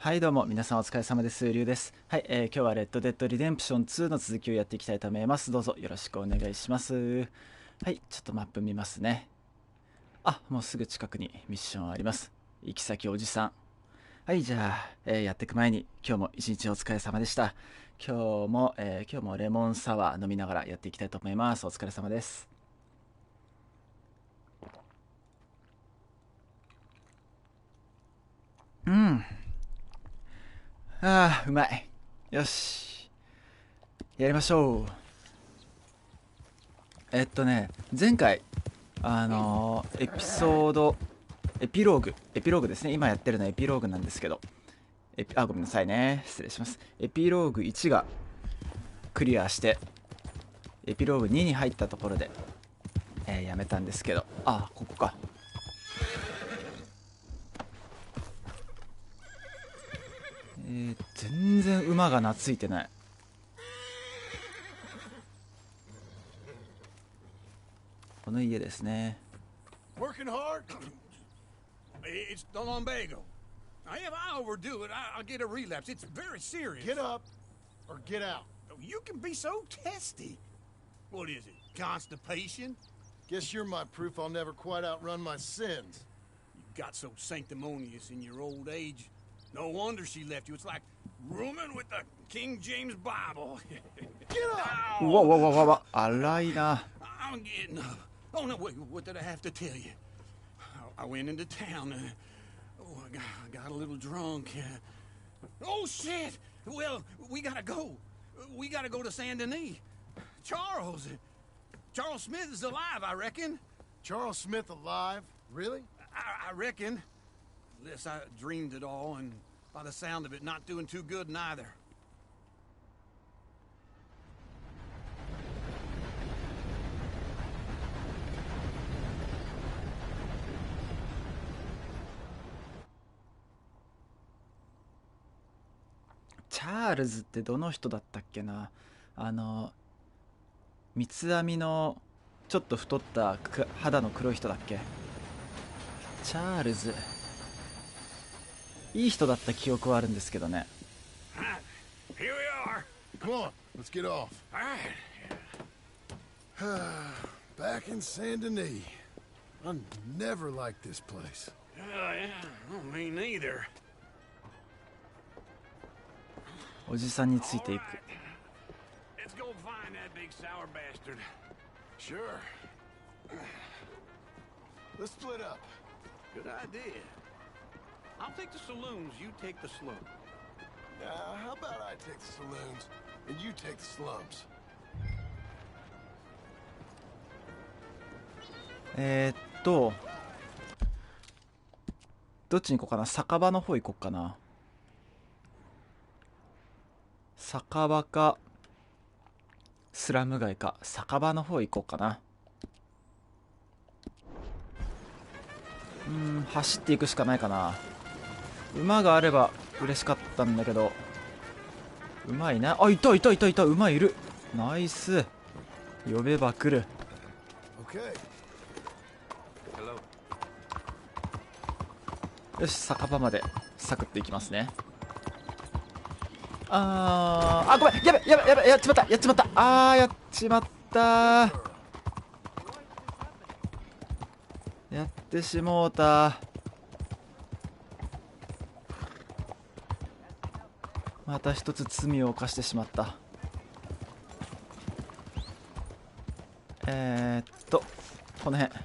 はいどうも皆さんお疲れ様です。りゅうです。はい、今日はレッドデッドリデンプション2の続きをやっていきたいと思います。どうぞよろしくお願いします。はい、ちょっとマップ見ますね。あ、もうすぐ近くにミッションあります。行き先おじさん。はい、じゃあ、やっていく前に今日も一日お疲れ様でした。今日もレモンサワー飲みながらやっていきたいと思います。お疲れ様です。うん。ああ、うまい。よし。やりましょう。前回、エピソード、エピローグですね。今やってるのはエピローグなんですけど、ごめんなさいね。失礼します。エピローグ1がクリアして、エピローグ2に入ったところで、やめたんですけど、ここか。全然馬が懐いてない。この家ですね。Working hard? It's the lumbago. If I overdo it, I'll get a relapse. It's very serious. Get up or get out. You can be so testy. What is it? Constipation? Guess you're my proof I'll never quite outrun my sins. You got so sanctimonious in your old age. No wonder she left you. It's like rooming with the King James Bible. Get up! うわうわうわうわ、荒いな。I'm getting up. Oh, no, wait, what did I have to tell you? I went into town. I got a little drunk. Oh, shit! Well, we gotta go. We gotta go to Saint Denis. Charles Smith is alive, I reckon. Charles Smith alive? Really? I reckon. Unless I dreamed it all, and by the sound of it, not doing too good neither.チャールズってどの人だったっけな。三つ編みのちょっと太った肌の黒い人だっけ。チャールズ、いい人だった記憶はあるんですけどね。 Here we are. Come on, let's get off. All right. Back in Saint Denis. I never liked this place. Yeah, me neither. おじさんについていく。 Let's go find that big sour bastard. Sure. Let's split up. Good idea. I'll take the saloons, you take the slope. How about I take the saloons and you take the slums? どっちに行こうかな。酒場の方行こうかな。酒場かスラム街か。酒場の方行こうかな。走っていくしかないかな。馬があれば嬉しかったんだけど。馬いない。いた馬いる。ナイス。呼べば来る。 Okay. よし、酒場までサクッと行きますね。ごめん、やっちまった。やっちまった。やってしもうた。また一つ罪を犯してしまった。この辺。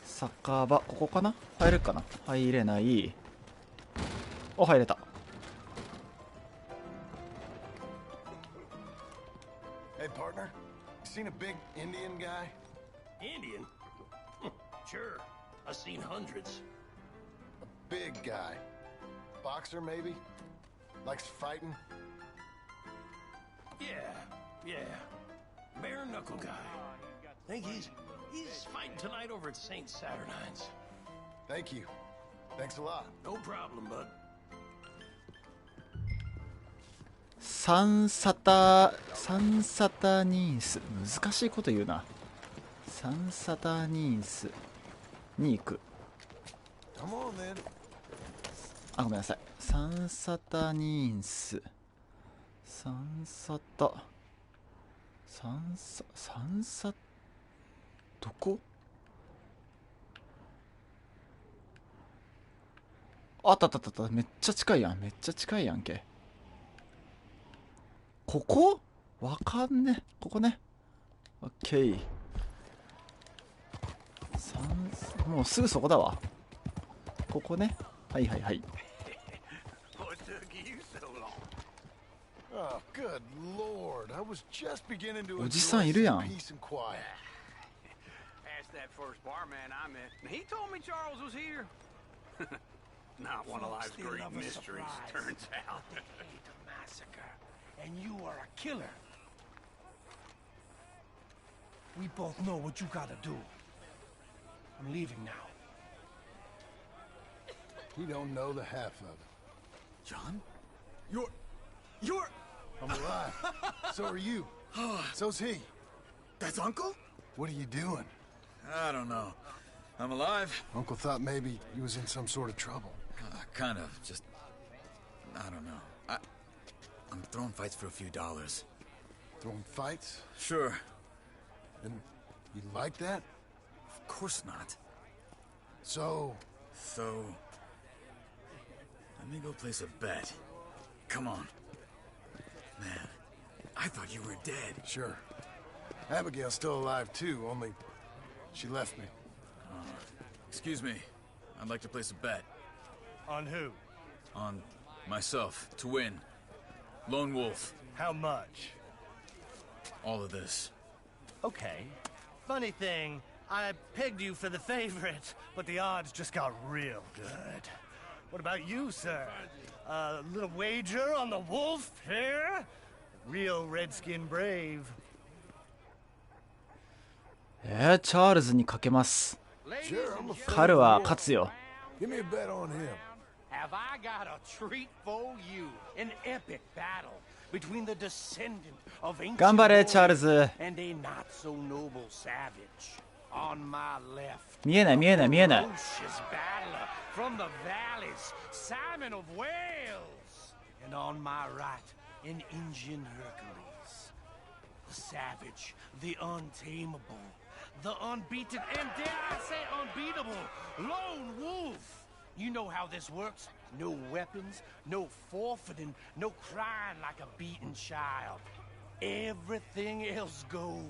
酒場、ここかな。入れるかな。入れない。入れた。Hey, partner. Seen a big Indian guy? Indian? Sure. I've seen hundreds. A big guy. Boxer, maybe? Likes fighting? Yeah. Bare knuckle guy. Think he's fighting tonight over at St. Saturnine's. Thank you. Thanks a lot. No problem, bud. サンサタニース、難しいこと言うな。サンサタニースに行く。 Come on, then. あ、ごめんなさい。サンサタニンス。サンサタ。サンサ、どこ？あったあったあった。めっちゃ近いやん。めっちゃ近いやんけ。ここ？わかんね。ここね。オッケー。もうすぐそこだわ。ここね。はいはいはい。What took you so long? Oh, good lord. I was just beginning to おじさんいるやん。 peace and quiet. Asked that first barman I met, and he told me Charles was here. Not one of life's They great love a mysteries, surprise. turns out. They hate a massacre, and you are a killer. We both know what you gotta do. I'm leaving now. He don't know the half of it. John? You're... I'm alive. So are you. So's he. That's Uncle? What are you doing? I don't know. I'm alive. Uncle thought maybe you was in some sort of trouble. Kind of. Just... I don't know. I'm throwing fights for a few dollars. Throwing fights? Sure. And you like that? Of course not. So... So... Let me go place a bet. Come on. Man, I thought you were dead. Sure. Abigail's still alive too, only... she left me. Excuse me. I'd like to place a bet. On who? On myself, to win. Lone Wolf. How much? All of this. Okay. Funny thing, I pegged you for the favorite, but the odds just got real good. What about you, sir? A little wager on the wolf here? Real redskin brave. チャールズにかけます。 Sure, I'm a 彼は勝つよ。 Give me a bet on him. Have I got a treat for you? An epic battle between the descendant of ancient 頑張れ、チャール warriors ズ。 and a not so noble savage. On my left, 見えない見えない見えない。 ferocious battler from the valleys, Simon of Wales. And on my right, an Indian Hercules. The savage, the untamable, the unbeaten, and dare I say unbeatable, Lone Wolf. You know how this works. No weapons, no forfeiting, no crying like a beaten child. Everything else goes.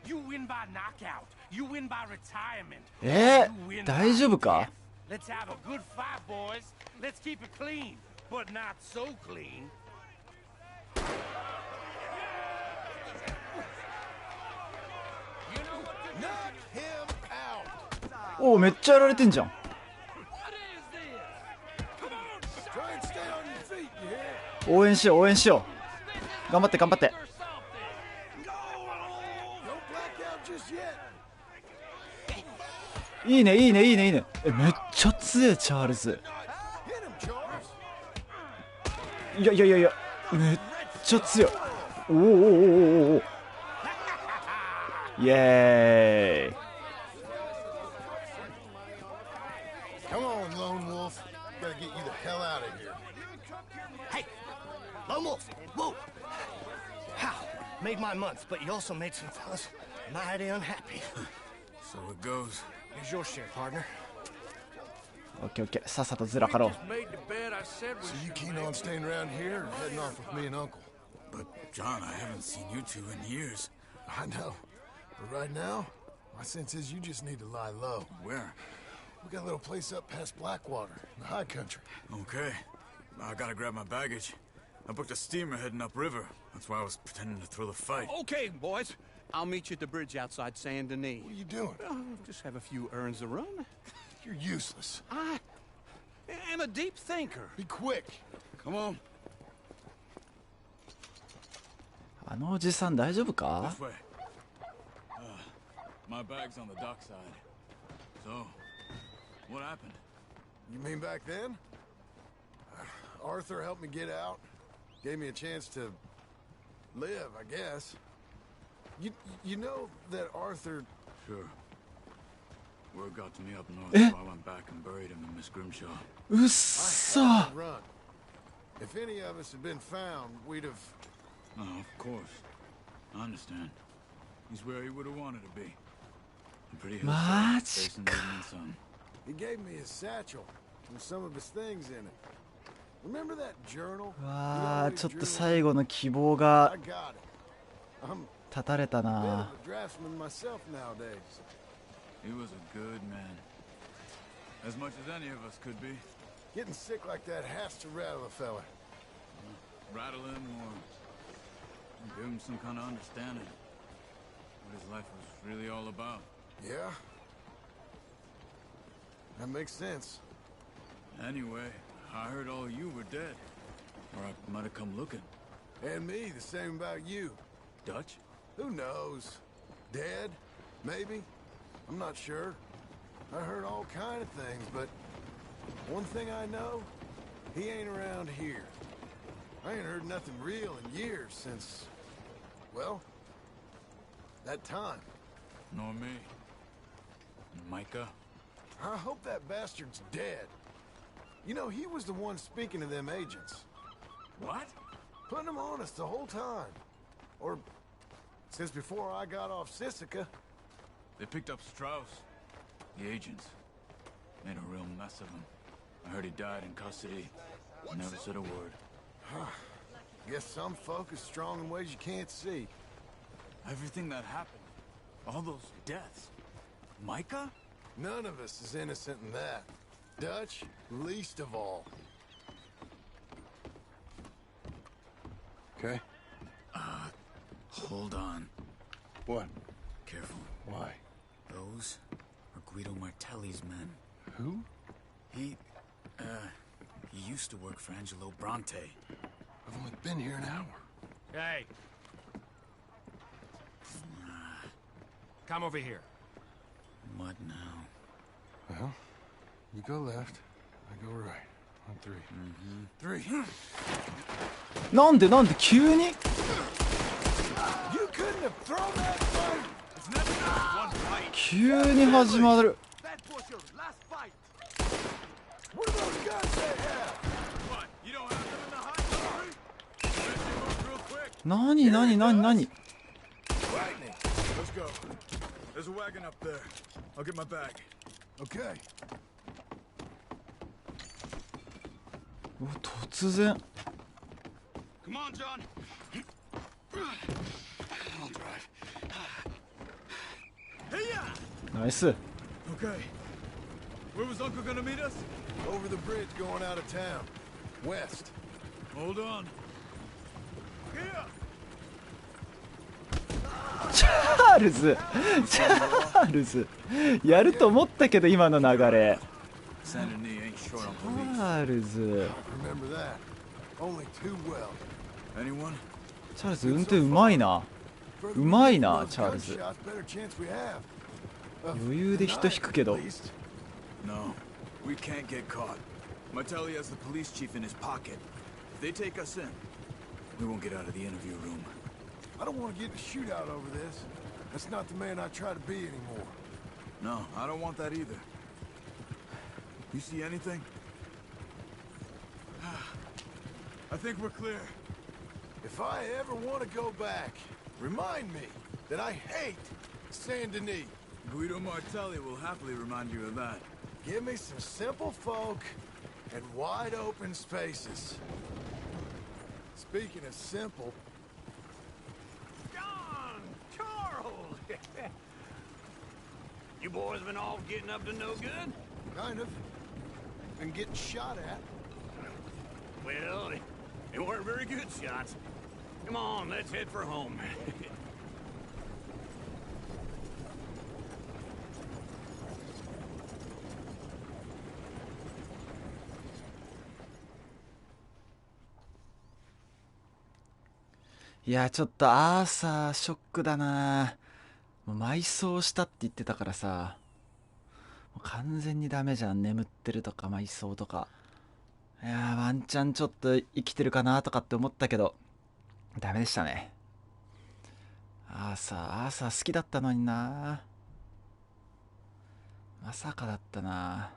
You win by knockout. You win by retirement. You win by 大丈夫か？ death. Let's have a good fight, boys. Let's keep it clean, but not so clean. Knock him out! おお、めっちゃやられてんじゃん。 Try and stay on your feet, you hear? 応援しよう応援しよう。頑張って頑張って。 Don't black out just yet. いいねいいねいいねいいね。めっちゃ強いチャールズ。 Hit him, Charles. いやいやいやいや、めっちゃ強い。おおおおおおお。イエーイ。 Come on, Lone Wolf. Gotta get you the hell out of here. Hey! Lone Wolf! Whoa! How? Made my month, but you also made some fellas mighty unhappy. So it goes. Here's your share, partner. オッケーオッケー。さっさとずらかろう。 Made the bet I said was... So you keen on staying around here or heading off with me and Uncle? But, John, I haven't seen you two in years. I know. But right now, my sense is you just need to lie low. Where? We got a little place up past Blackwater, in the high country. Okay. I gotta grab my baggage. I booked a steamer heading upriver. That's why I was pretending to throw the fight. Okay, boys. I'll meet you at the bridge outside Saint Denis. What are you doing? Just have a few errands to run. You're useless. I am a deep thinker. Be quick. Come on. あのおじさん大丈夫か？ This way. My bag's on the dockside. So, what happened? You mean back then? Arthur helped me get out. Gave me a chance to live, I guess. You know that Arthur... Sure. Word got to me up north, Eh? so I went back and buried him in Miss Grimshaw. うっ I そ had to run. If any of us had been found, we'd have. Oh, of course. I understand. He's where he would have wanted to be. A pretty hillside, facing the evening sun. He gave me his satchel and some of his things in it. Remember that journal? わあ He always ちょっと drew in? 最後の希望が I got it. I'm 断たれた a bit of な a draftsman myself nowadays. He was a good man. As much as any of us could be. Getting sick like that has to rattle a fella. Rattle him or give him some kind of understanding. What his life was really all about. Yeah. That makes sense. Anyway, I heard all you were dead. Or I might have come looking. And me, the same about you. Dutch? Who knows? Dead? Maybe? I'm not sure. I heard all kind of things, but one thing I know, he ain't around here. I ain't heard nothing real in years since, well, that time. Nor me. Micah? I hope that bastard's dead. You know, he was the one speaking to them agents. What? Putting them on us the whole time. Or, since before I got off Sisika. They picked up Strauss. The agents. Made a real mess of him. I heard he died in custody. Never said a word. Guess some folk is strong in ways you can't see. Everything that happened. All those deaths. Micah? None of us is innocent in that. Dutch, least of all. Okay. Hold on. What? Careful. Why? Those are Guido Martelli's men. Who? He used to work for Angelo Bronte. I've only been here an hour. Hey. Come over here. What now? Well, you go left, I go right. On three. Three. なんで急に You couldn't have thrown that fight! It's never just one fight. 急に始まる That was your last fight. What are those guns they have? What? You don't have them in the high country? Let's move real quick. 何 Lightning! Let's go. There's a wagon up there. I'll get my bag. Okay. 突然 Come on, John. I'll drive. Hey-ya! ナイス Okay. Where was Uncle gonna meet us? Over the bridge going out of town. West. Hold on. Here! チャールズやると思ったけど今の流れ Saint Denis ain't short on チ police. ャールズ Remember that. Only too well. Anyone? チャールズ運転うまいな Further うまい we な get チャールズ gunshots, better chance we have. Of 余裕で人引くけど tonight, at least. No. We can't get caught. Martelli has the police chief in his pocket. If they take us in, we won't get out of the interview room. I don't want to get in a shootout over this. That's not the man I try to be anymore. No, I don't want that either. You see anything? I think we're clear. If I ever want to go back, remind me that I hate Saint Denis. Guido Martelli will happily remind you of that. Give me some simple folk and wide open spaces. Speaking of simple, John! Charles! You boys been all getting up to no good? kind of, and getting shot at. Well, they weren't very good shots. Come on, let's head for home. いやちょっとアーサーショックだなもう埋葬したって言ってたからさもう完全にダメじゃん眠ってるとか埋葬とかいやワンチャンちょっと生きてるかなとかって思ったけどダメでしたねアーサー好きだったのになまさかだったな。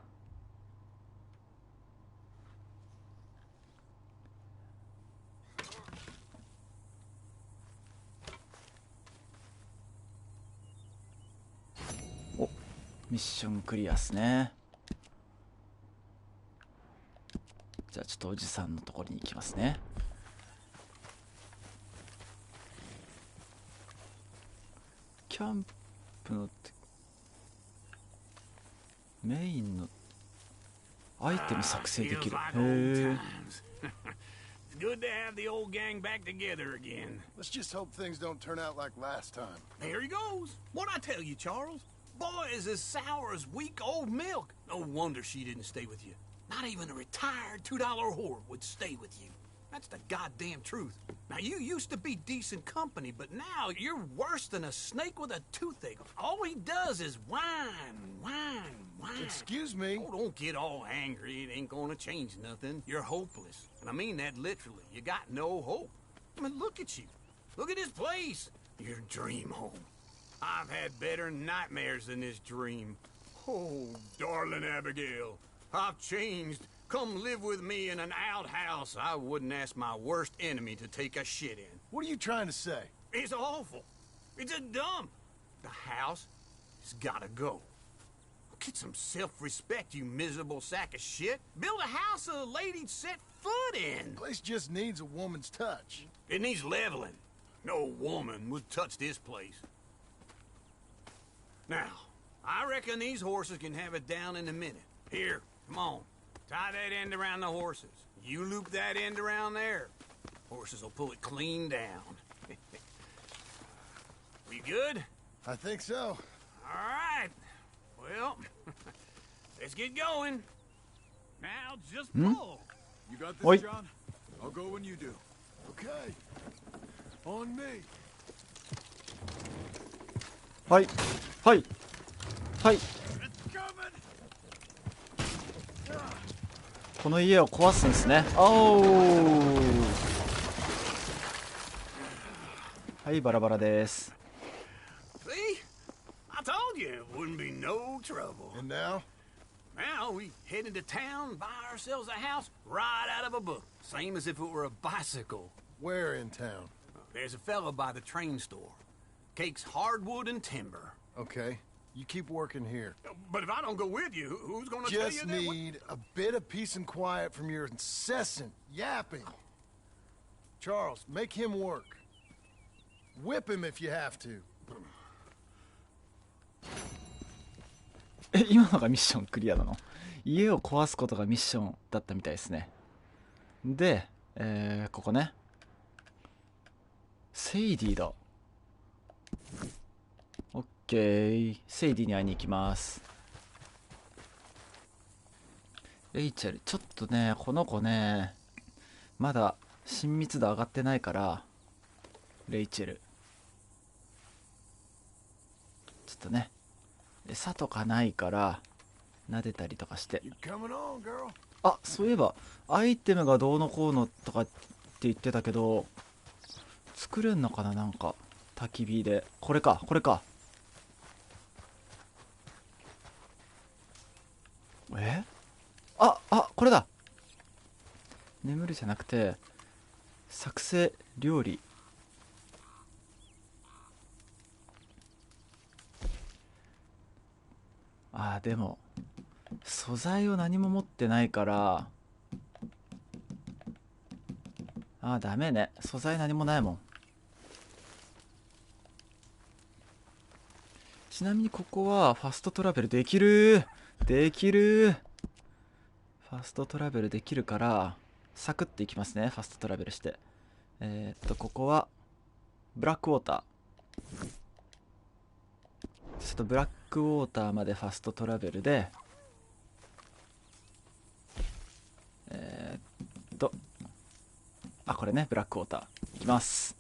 お、ミッションクリアっすね。じゃあちょっとおじさんのところに行きますね。キャンプのメインのアイテム作成できる。へえ。Good to have the old gang back together again. Let's just hope things don't turn out like last time. There he goes. What'd I tell you, Charles? Boy is as sour as week-old milk. No wonder she didn't stay with you. Not even a retired $2 whore would stay with you. That's the goddamn truth. Now, you used to be decent company, but now you're worse than a snake with a toothache. All he does is whine, whine, whine. Excuse me. Oh, don't get all angry. It ain't gonna change nothing. You're hopeless. And I mean that literally. You got no hope. I mean, look at you. Look at this place. Your dream home. I've had better nightmares than this dream. Oh, darling Abigail, I've changed. Come live with me in an outhouse I wouldn't ask my worst enemy to take a shit in. What are you trying to say? It's awful. It's a dump. The house has gotta go. Get some self-respect, you miserable sack of shit. Build a house a lady'd set foot in. Place just needs a woman's touch. It needs leveling. No woman would touch this place. Now, I reckon these horses can have it down in a minute. Here, come on. Tie that end around the horses. You loop that end around there. Horses will pull it clean down. We good? I think so. All right. Well, let's get going. Now just pull. You got Oi. this, John? I'll go when you do. Okay. On me. はいはいはい。 It's coming. この家を壊すんですね。おー。はい、バラバラです。 See? I told you it wouldn't be no trouble. And now? Now we head into town, buy ourselves a house right out of a book. Same as if it were a bicycle. Where in town? There's a fella by the train store. Cakes hardwood and timber. Okay. You keep working here. But if I don't go with you, who's gonna tell you Just that? need a bit of peace and quiet from your incessant yapping. Charles, make him work. Whip him if you have to. え、今のがミッションクリアなの？家を壊すことがミッションだったみたいですね。で、ここね。セイディだ。オッケー。セイディに会いに行きます。レイチェル、ちょっとね、この子ね、まだ親密度上がってないから、レイチェル。ちょっとね、餌とかないから撫でたりとかして。 You coming on, girl? あ、そういえばアイテムがどうのこうのとかって言ってたけど、作れんのかな、なんか焚き火で。これかこれか。これだ。眠るじゃなくて作成料理。でも素材を何も持ってないからダメね。素材何もないもん。ちなみにここはファストトラベルできる。ファストトラベルできるからサクッていきますね。ファストトラベルしてここはブラックウォーター。ちょっとブラックウォーターまでファストトラベルでこれね、ブラックウォーターいきます。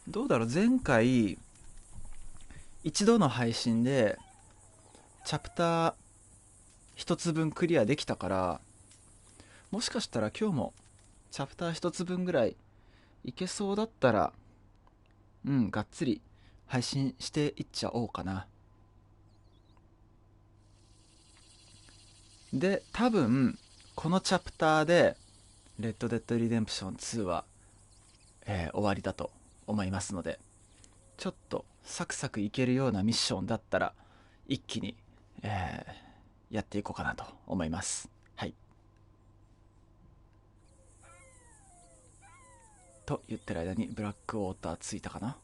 どうだろう、前回一度の配信でチャプター一つ分クリアできたから、もしかしたら今日もチャプター1つ分ぐらいいけそうだったら、がっつり配信していっちゃおうかな。で、多分このチャプターでレッドデッドリデンプション2は、終わりだと思いますので、ちょっとサクサクいけるようなミッションだったら一気に、やっていこうかなと思います。はい。と言ってる間にブラックウォーターついたかな。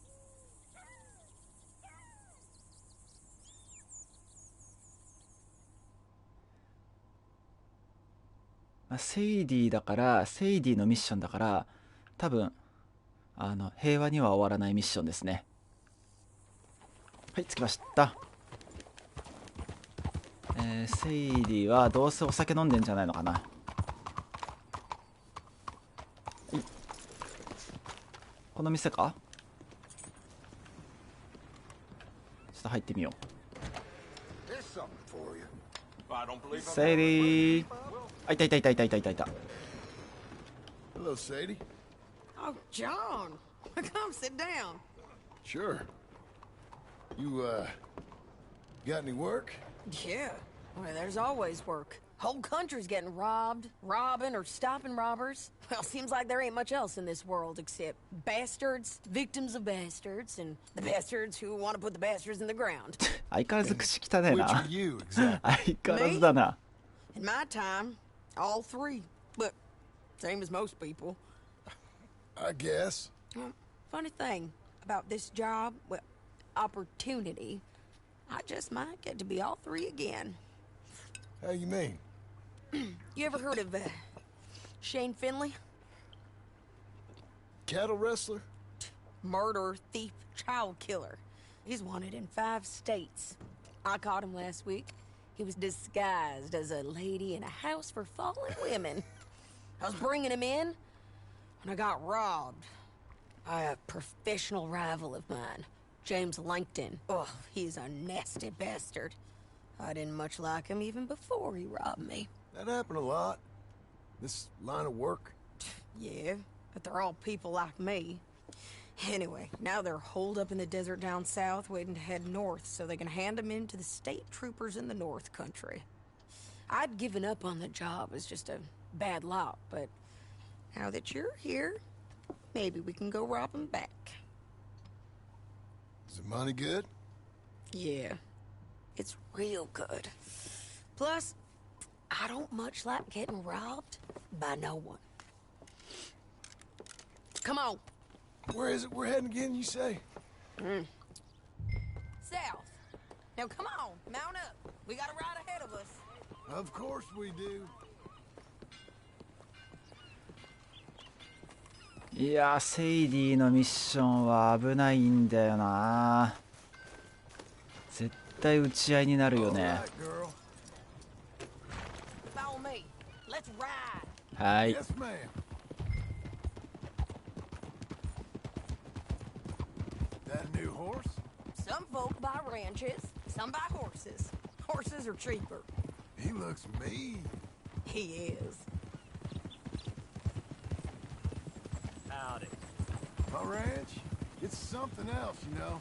セイディだから、セイディのミッションだから、多分平和には終わらないミッションですね。はい、着きました。セイディはどうせお酒飲んでんじゃないのかな。はい、この店か。ちょっと入ってみよう。セイディ、あ、いたいたいたいたいたいたいた。 Hello, Sadie. Oh, John. Come sit down. Sure. You, got any work? Yeah. Well, there's always work. Whole country's getting robbed, robbing, or stopping robbers. Well, seems like there ain't much else in this world except bastards, victims of bastards, and the bastards who want to put the bastards in the ground. 相変わらず口汚ねえ Which な。 are you, exactly? 相変わらずだな。 In my time, all three. But same as most people. I guess. Well, funny thing about this job, well, opportunity, I just might get to be all three again. How you mean? You ever heard of Shane Finley? Cattle wrestler? Murderer, thief, child killer. He's wanted in 5 states. I caught him last week. He was disguised as a lady in a house for fallen women. I was bringing him in when I got robbed by a professional rival of mine, James Langton. Oh, he's a nasty bastard. I didn't much like him even before he robbed me. That happened a lot. This line of work. Yeah, but they're all people like me. Anyway, now they're holed up in the desert down south, waiting to head north so they can hand them in to the state troopers in the north country. I'd given up on the job as just a bad lot, but now that you're here, maybe we can go rob them back. Is the money good? Yeah, it's real good. Plus, I don't much like getting robbed by no one. Come on. Where is it we're heading again, you say? South. Now come on, mount up. We got a ride ahead of us. Of course we do. いやー、セイディのミッションは危ないんだよな。絶対打ち合いになるよね。 Alright, girl. Follow me. Let's ride. はい。 Yes, ma'am. That a new horse? Some folk buy ranches, some buy horses. Horses are cheaper. He looks mean. He is. Howdy. My ranch, it's something else, you know.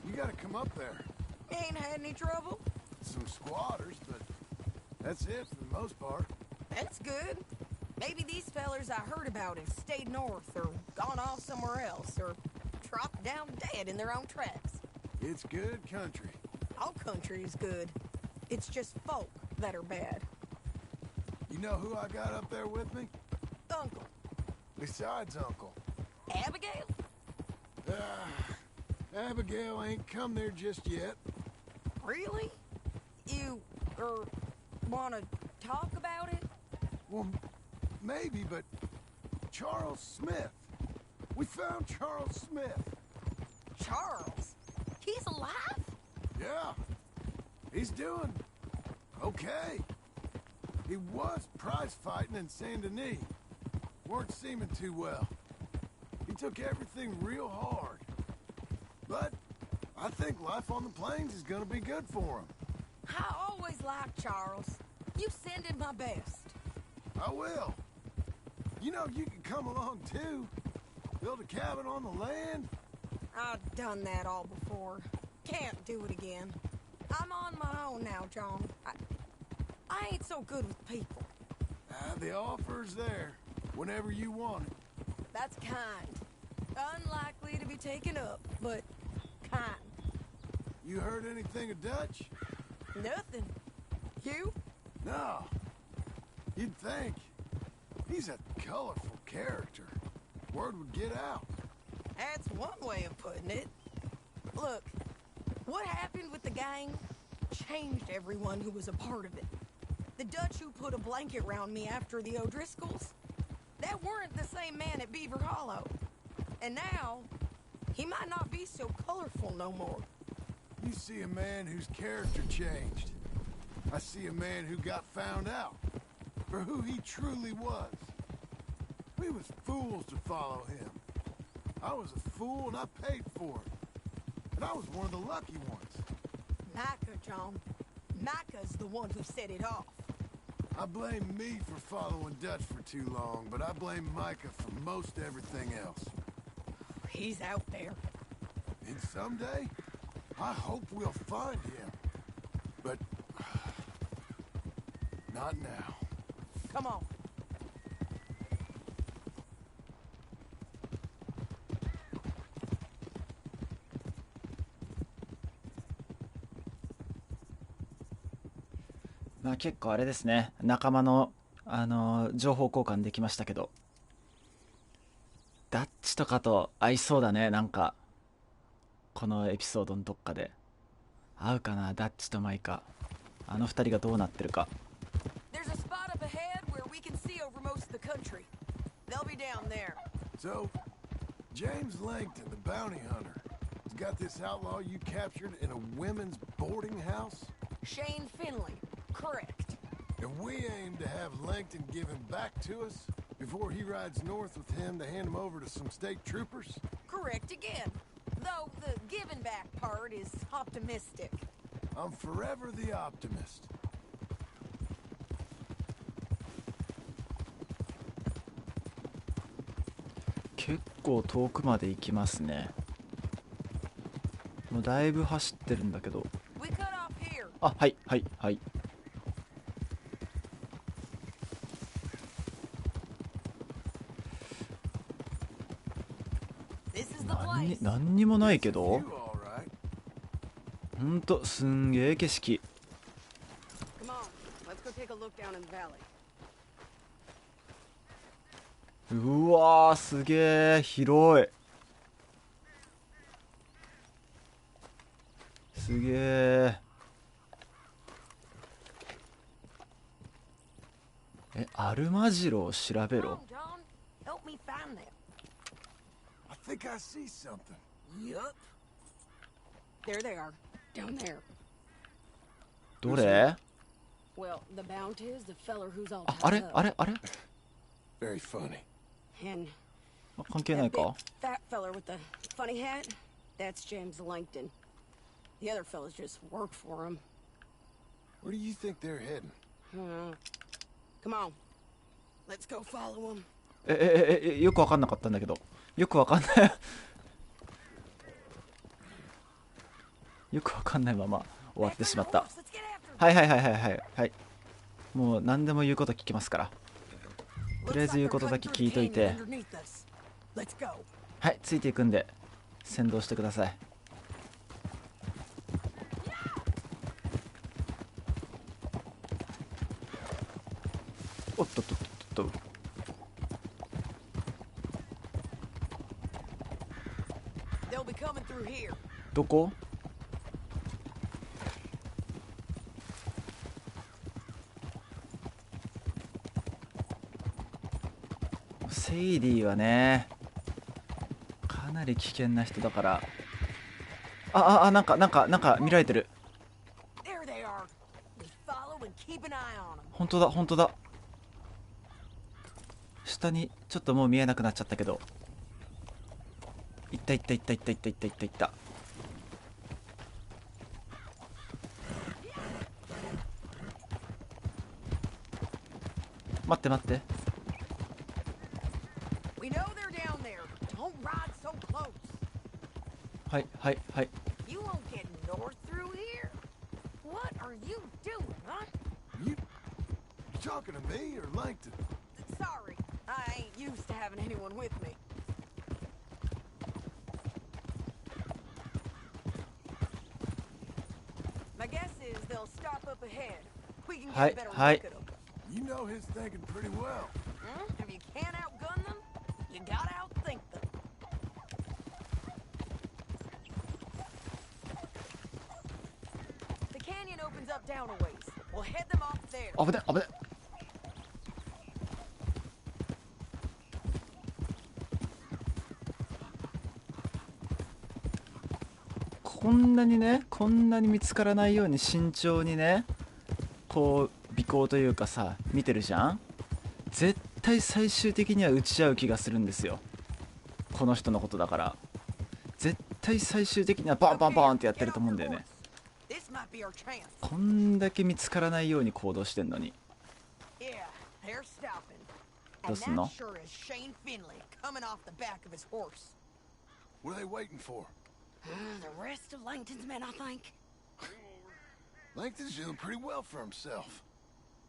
You gotta come up there. Ain't had any trouble? Some squatters, but that's it for the most part. That's good. Maybe these fellers I heard about have stayed north or gone off somewhere else or dropped down dead in their own tracks. It's good country. All country is good. It's just folk that are bad. You know who I got up there with me? Uncle. Besides Uncle. Abigail? Abigail ain't come there just yet. Really? You, wanna talk about it? Well, maybe, but Charles Smith. We found Charles Smith. Charles? He's alive? Yeah. He's doing okay. He was prize fighting in Saint Denis. Weren't seeming too well. He took everything real hard. But I think life on the plains is gonna be good for him. I always liked Charles. You send him my best. I will. You know, you can come along too. Build a cabin on the land. I've done that all before. Can't do it again. I'm on my own now, John. I ain't so good with people. The offer's there. Whenever you want it. That's kind. Unlikely to be taken up, but kind. You heard anything of Dutch? Nothing. You? No. You'd think. He's a colorful character. Word would get out. That's one way of putting it. Look, what happened with the gang changed everyone who was a part of it. The Dutch who put a blanket around me after the O'Driscolls, that weren't the same man at Beaver Hollow. And now, he might not be so colorful no more. You see a man whose character changed. I see a man who got found out for who he truly was. We was fools to follow him. I was a fool and I paid for it. And I was one of the lucky ones. Micah, John. Micah's the one who set it off. I blame me for following Dutch for too long, but I blame Micah for most everything else. He's out there. And someday, I hope we'll find him. But not now. Come on.まあ結構あれですね、仲間の情報交換できましたけど、ダッチとかと合いそうだね。なんかこのエピソードのどっかで合うかな、ダッチとマイカ。あの二人がどうなってるか。 There's a spot up ahead where we can see over most of the country. They'll be down there. So, James Langton, the bounty hunter, has got this outlaw you captured in a women's boarding house? Shane Finley. Correct. And we aim to have Langton give him back to us before he rides north with him to hand him over to some state troopers? Correct again. Though the giving back part is optimistic. I'm forever the optimist.結構遠くまで行きますね。もうだいぶ走ってるんだけど。 We cut off here. あ、はいはいはい。何にもないけど、ほんとすんげえ景色。うわー、すげえ広い。すげえ。アルマジロを調べろ。I think I see something. Yup. There they are, down there. どれ？ Well, the bounty is the feller who's all あれ tied あれあれ？ Very funny. And 関係ないか？ that feller with the funny hat, that's James Langton. The other fellas just work for him. Where do you think they're heading? Come on. Let's go follow him. よくわかんなかったんだけど。よくわかんないよくわかんないまま終わってしまった。はいはいはいはいはいはい。もう何でも言うこと聞きますから。とりあえず言うことだけ聞いといて。はい、ついていくんで先導してください。おっとっとっとっと。どこ？セイディはね、かなり危険な人だから。なんか見られてる。本当だ本当だ。下にちょっともう見えなくなっちゃったけど。いったいったいったいったいったいったいったいった。待って待って。はいはいはい。 You won't get north through here. What are you doing, huh? You talking to me or Langton? Sorry, I ain't used to having anyone with me. My guess is they'll stop up ahead. We can get a better look at them. You know his thinking pretty well. If you can't outgun them, you gotta outthink them. The canyon opens up down a ways. We'll head them off there. 危ね危ね。こんなにね、こんなに見つからないように慎重にね、こう尾行というかさ見てるじゃん。絶対最終的には打ち合う気がするんですよ、この人のことだから。絶対最終的にはバンバンバンってやってると思うんだよね。This might be our chance. こんだけ見つからないように行動してんのに。 Yeah, they're stopping. And どうすんの？ that sure is Shane Finley coming off the back of his horse. What are they waiting for? The rest of Langton's men, I think. Langton's doing pretty well for himself.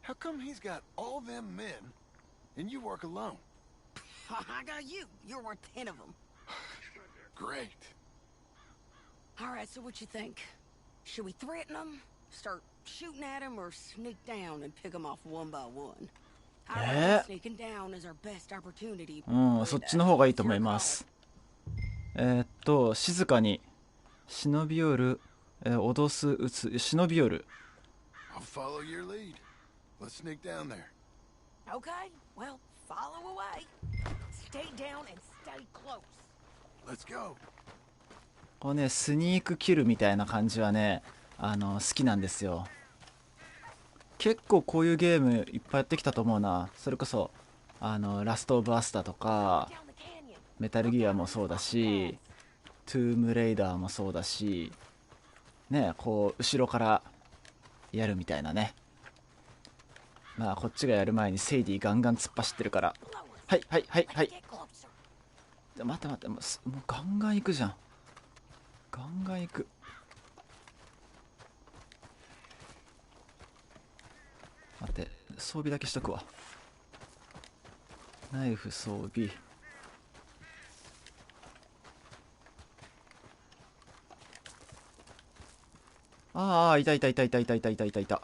How come he's got all them men and you work alone? I got you. You're worth 10 of them. Great. All right, so what you think? Should we threaten them, start shooting at them, or sneak down and pick them off one by one? I reckon sneaking down is our best opportunity. うん、そっちの方がいいと思います。静かに忍び寄る、脅す、撃つ、忍び寄る。I'll follow your lead. Let's sneak down there. Okay, well, follow away. Stay down and stay close. Let's go. こうね、スニークキルみたいな感じはね、好きなんですよ。結構こういうゲームいっぱいやってきたと思うな。それこそラストオブアスタとかメタルギアもそうだし、トゥームレイダーもそうだしね、こう後ろからやるみたいなね。まあこっちがやる前にセイディガンガン突っ走ってるから。はいはいはいはい。待って待って、もうガンガン行くじゃん。ガンガン行く。待って、装備だけしとくわ。ナイフ装備。ああ、いたいたいたいたいたいたいたいたいた。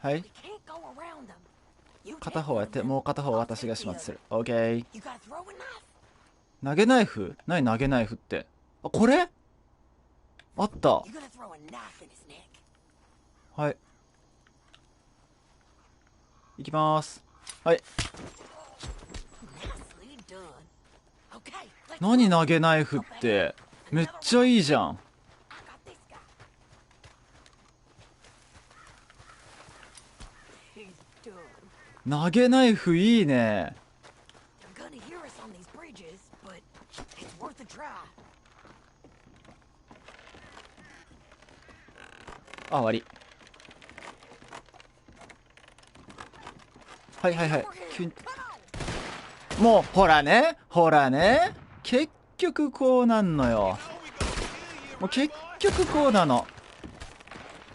はい。片方やって、もう片方私が始末する。オッケー。投げナイフ？何投げナイフって。あ、これ？あった。はい。行きまーす。はい。何投げナイフって。めっちゃいいじゃん。投げナイフいいね。あ、終わり。はいはいはい。急にもうほらね、ほらね、結局こうなんのよ。もう結局こうなの。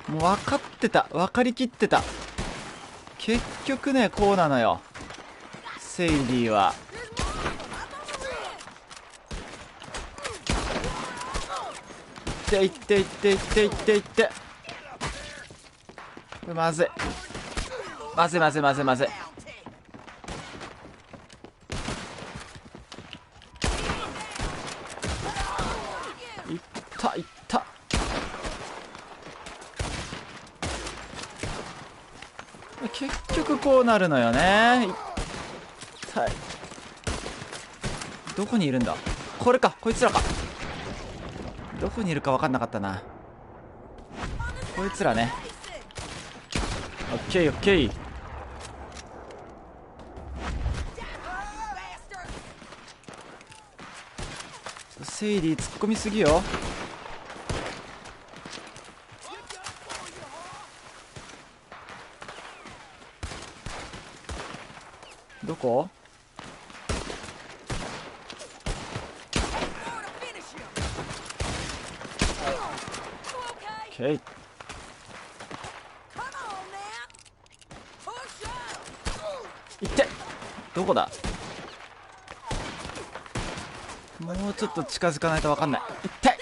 もう分かってた、分かりきってた。結局ね、こうなのよ、セイリーは。いっていっていっていっていって。まずいまずいまずいまずいまずい。いったいった。結局こうなるのよね。痛い。どこにいるんだ。これか、こいつらか。どこにいるか分かんなかったな。こいつらね。オッケーオッケー。セイリー突っ込みすぎよ。こ？ OK。 いって、どこだ？もうちょっと近づかないと分かんない。いって、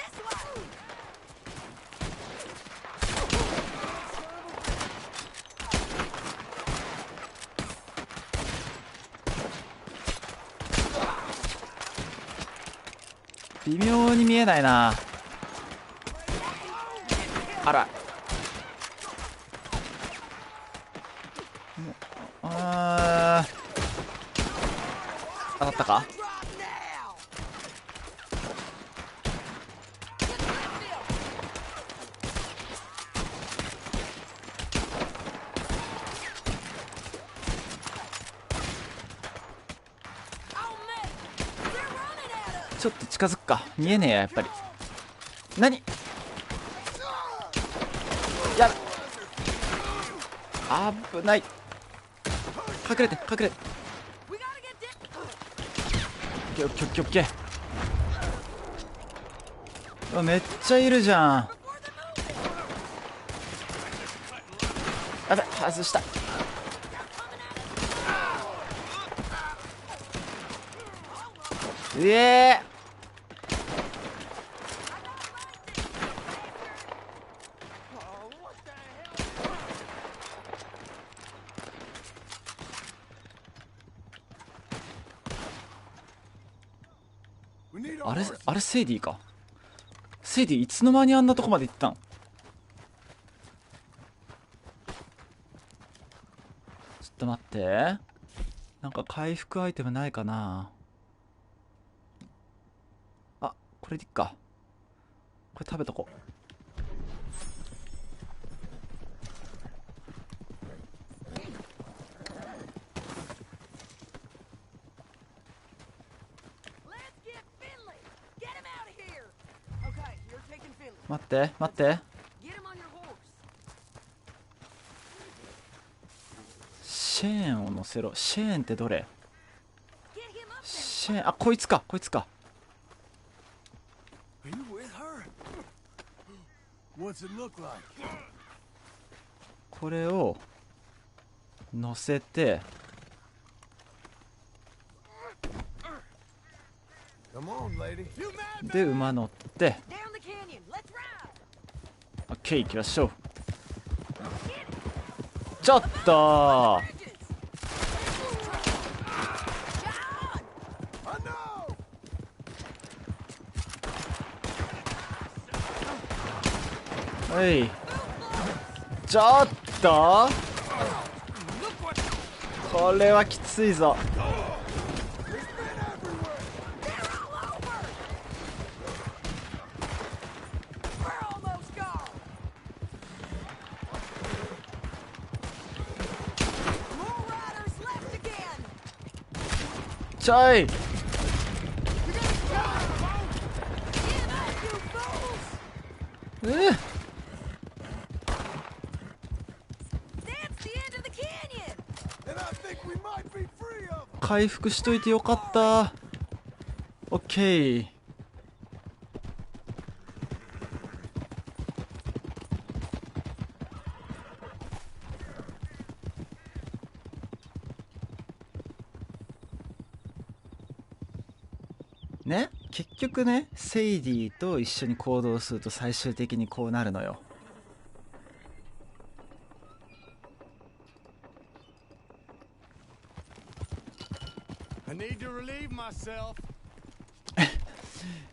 微妙に見えないな。あら、当たったか？ちょっと近づくか。見えねえや、やっぱり。何？やる。危ない。隠れて、隠れて。オッケーオッケーオッケーオッケー。うわ、めっちゃいるじゃん。やべ、外した。うえー。あれセイディか。セイディいつの間にあんなとこまで行ったん？ちょっと待って、なんか回復アイテムないかな。あ、これでいっか。これ食べとこう。待って待って、シェーンを乗せろ。シェーンってどれ？シェーン、あ、こいつか、こいつか。これを乗せて、で馬乗ってオッケー、行きましょう。ちょっとはい、ちょっとこれはきついぞ。ちょい、回復しといてよかった。オッケー。ね、結局ね、セイディと一緒に行動すると最終的にこうなるのよ。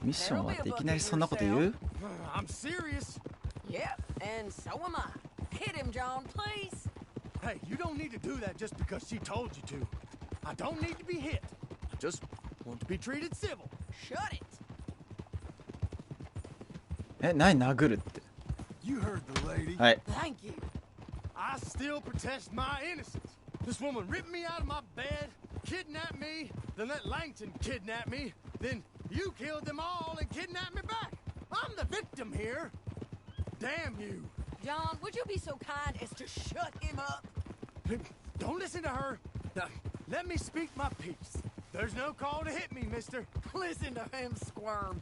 ミッション終わっていきなりそんなこと言う？ I'm serious. Yep, and so am I. Hit him, John, please. Hey, you don't need to do that just because she told you to. I don't need to be hit. I just want to be treated civil. Shut it. え、何殴るって。You heard the lady. はい。Thank you. I still protest my innocence. This woman ripped me out of my bed, kidnapped me, then let Langton kidnap me, then you killed them all and kidnapped me back. I'm the victim here. Damn you. John, would you be so kind as to shut him up? Don't listen to her. Let me speak my piece. There's no call to hit me, mister. Listen to him squirm.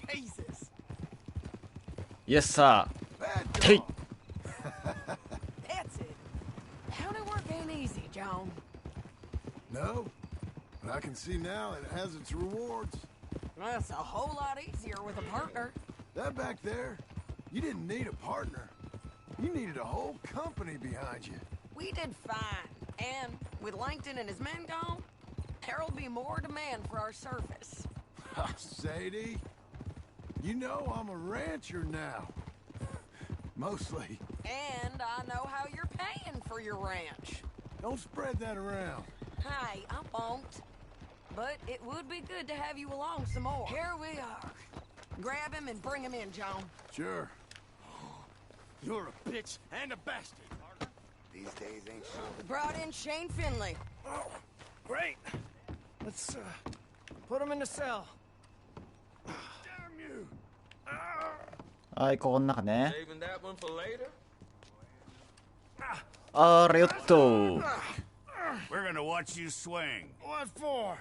Jesus. Yes, sir. Bad Hey. dog. That's it. County work ain't easy, John. No, but I can see now it has its rewards. That's a whole lot easier with a partner. That back there, you didn't need a partner. You needed a whole company behind you. We did fine. And with Langton and his men gone, there'll be more demand for our service. Sadie, you know I'm a rancher now. Mostly. And I know how you're paying for your ranch. Don't spread that around. Hey, I won't. But it would be good to have you along some more. Here we are. Grab him and bring him in, John. Sure. You're a bitch and a bastard. These days ain't so. We brought in Shane Finley. Oh, great. Let's put him in the cell. Damn you! はい、ここの中ね。 Saving that one for later? あれよっと。 We're gonna watch you swing. What for?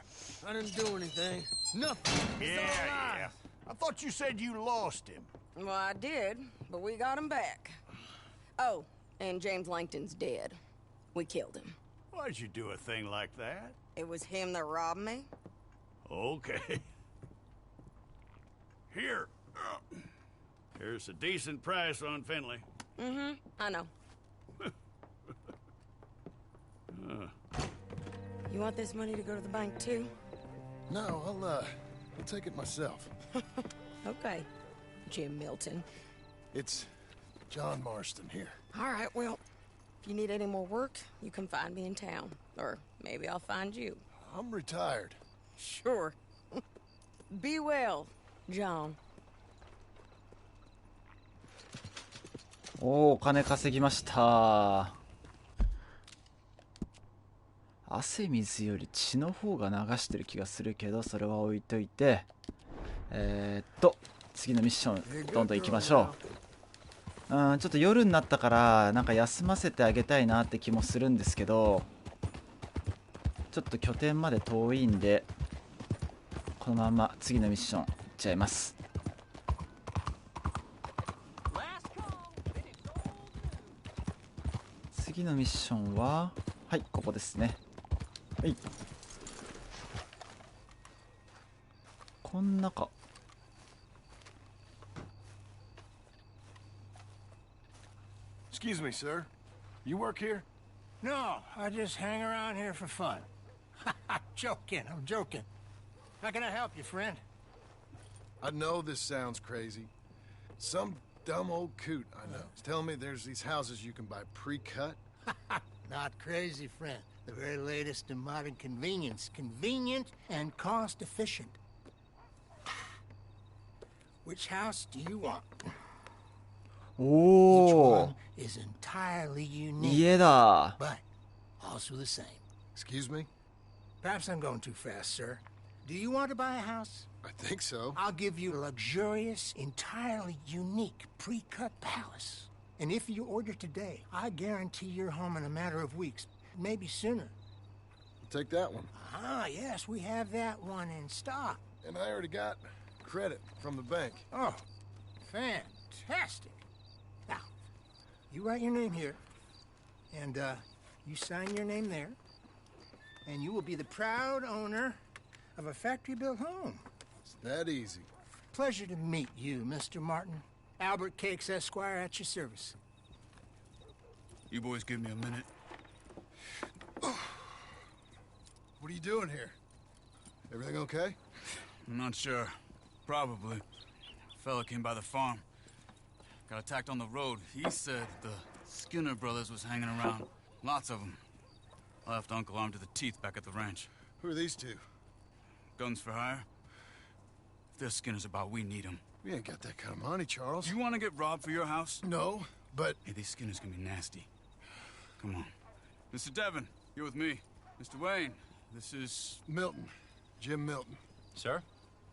I didn't do anything. Nothing. He's Yeah, alive. yeah. I thought you said you lost him. Well, I did, but we got him back. Oh, and James Langton's dead. We killed him. Why'd you do a thing like that? It was him that robbed me. Okay. Here. Here's a decent price on Finley. Mm-hmm, I know. You want this money to go to the bank, too? No, I'll take it myself. Okay, Jim Milton. It's John Marston here. All right, well, if you need any more work, you can find me in town. Or maybe I'll find you. I'm retired. Sure. Be well, John. お金稼ぎました。汗水より血の方が流してる気がするけど、それは置いといて、次のミッションどんどん行きましょう。ちょっと夜になったからなんか休ませてあげたいなって気もするんですけど、ちょっと拠点まで遠いんでこのまま次のミッション行っちゃいます。次のミッションははいここですね。はい、こんなか。Excuse me, sir. You work here? No, I just hang around here for fun. I'm joking. How can I help you, friend? I know this sounds crazy. Some dumb old coot I know is telling me there's these houses you can buy pre-cut. Not crazy, friend. The very latest in modern convenience. Convenient and cost-efficient. Which house do you want? Each お one is entirely unique, 家だ。 but also the same. Excuse me? Perhaps I'm going too fast, sir. Do you want to buy a house? I think so. I'll give you a luxurious, entirely unique pre-cut palace. And if you order today, I guarantee you're home in a matter of weeks, maybe sooner. I'll take that one. Ah, yes, we have that one in stock. And I already got credit from the bank. Oh, fantastic. Now, you write your name here, and you sign your name there, and you will be the proud owner of a factory-built home. It's that easy. Pleasure to meet you, Mr. Martin. Albert Cakes, Esquire, at your service. You boys give me a minute. What are you doing here? Everything okay? I'm not sure. Probably. Fella came by the farm. Got attacked on the road. He said the Skinner brothers was hanging around. Lots of them. I left Uncle armed to the teeth back at the ranch. Who are these two? Guns for hire? If they're Skinner's about, we need them. We ain't got that kind of money, Charles. Do you want to get robbed for your house? No, but... Hey, these Skinners can be nasty. Come on. Mr. Devon, you're with me. Mr. Wayne, this is... Milton. Jim Milton. Sir,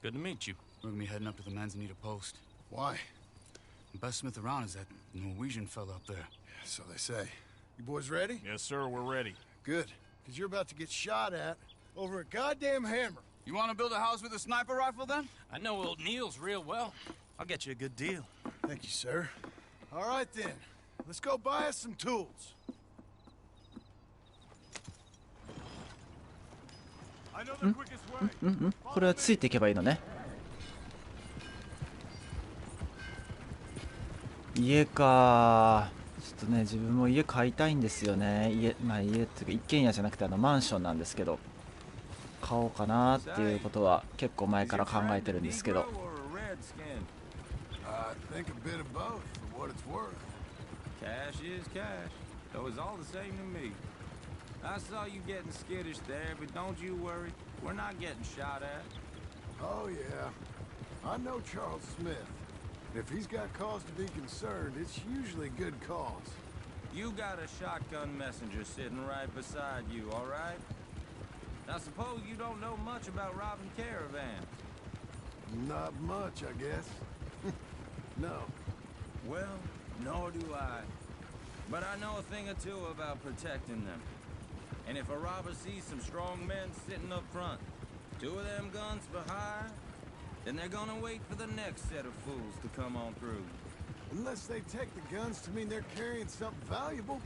good to meet you. We're gonna be heading up to the Manzanita Post. Why? The best smith around is that Norwegian fella up there. So they say. You boys ready? Yes, sir, we're ready. Good. because you're about to get shot at over a goddamn hammer. You want to build a house with a sniper rifle, then? I know old Neil's real well. I'll get you a good deal. Thank you, sir. All right, then. Let's go buy us some tools. I know the quickest way. これはついていけばいいのね。家か。ちょっとね、自分も家買いたいんですよね。家っていうか一軒家じゃなくてマンションなんですけど、買おうかなっていうことは結構前から考えてるんですけど。I think a bit of both for what it's worth. Cash is cash, though it's all the same to me. I saw you getting skittish there, but don't you worry. We're not getting shot at. Oh, yeah. I know Charles Smith. If he's got cause to be concerned, it's usually good cause. You got a shotgun messenger sitting right beside you, all right? Now suppose you don't know much about robbing caravans. Not much, I guess. No. Well, nor do I. But I know a thing or two about protecting them. And if a robber sees some strong men sitting up front, 2 of them guns for hire, then they're gonna wait for the next set of fools to come on through. Unless they take the guns to mean they're carrying something valuable.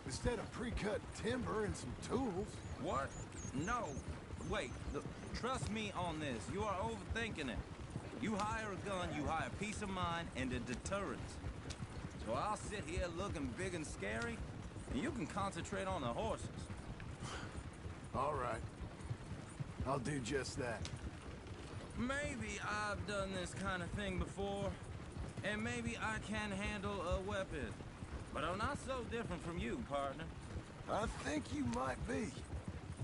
Instead of pre-cut timber and some tools. What? No. Wait, look, trust me on this. You are overthinking it. You hire a gun, you hire peace of mind and a deterrent. So I'll sit here looking big and scary, and you can concentrate on the horses. All right. I'll do just that. Maybe I've done this kind of thing before, and maybe I can handle a weapon. But I'm not so different from you, partner. I think you might be.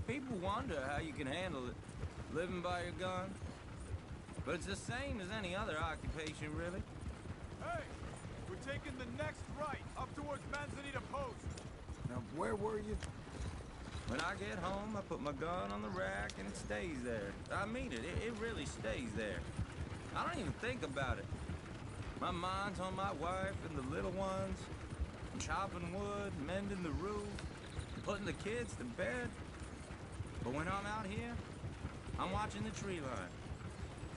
People wonder how you can handle it, living by your gun. But it's the same as any other occupation, really. Hey, we're taking the next right up towards Manzanita Post. Now, where were you? When I get home, I put my gun on the rack and it stays there. I mean it, it really stays there. I don't even think about it. My mind's on my wife and the little ones. I'm chopping wood, mending the roof, putting the kids to bed. But when I'm out here, I'm watching the tree line.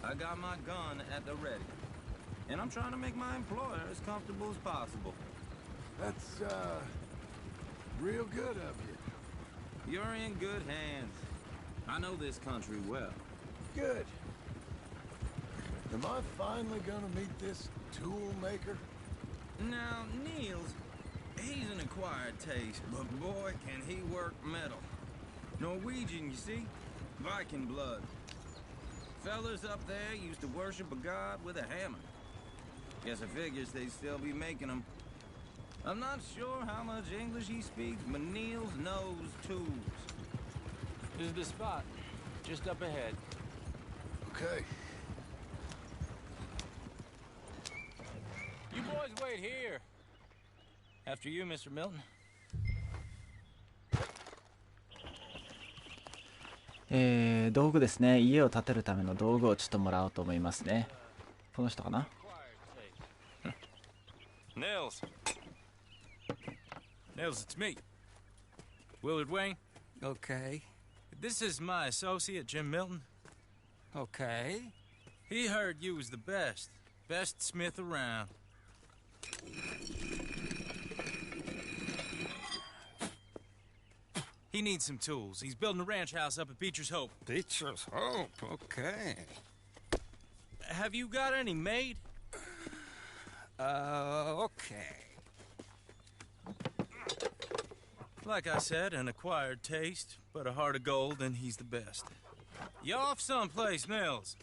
I got my gun at the ready. And I'm trying to make my employer as comfortable as possible. That's, real good of you. You're in good hands. I know this country well. Good. Am I finally gonna meet this tool maker? Now, Niels, he's an acquired taste, but boy, can he work metal. Norwegian, you see? Viking blood. Fellas up there used to worship a god with a hammer. Guess I figures they'd still be making them. I'm not sure how much English he speaks, but Niels knows tools. This is the spot, just up ahead. Okay. You boys wait here. After you, Mr. Milton. 道具ですね。家を建てるための道具をちょっともらおうと思いますね。この人かな。Nils. Nils, it's me. Willard Wayne. Okay. This is my associate, Jim Milton. Okay. He heard you was the best. Best smith around. He needs some tools. He's building a ranch house up at Beecher's Hope. Beecher's Hope, okay. Have you got any made? Okay. Like I said, an acquired taste, but a heart of gold, and he's the best. You off someplace, Nils?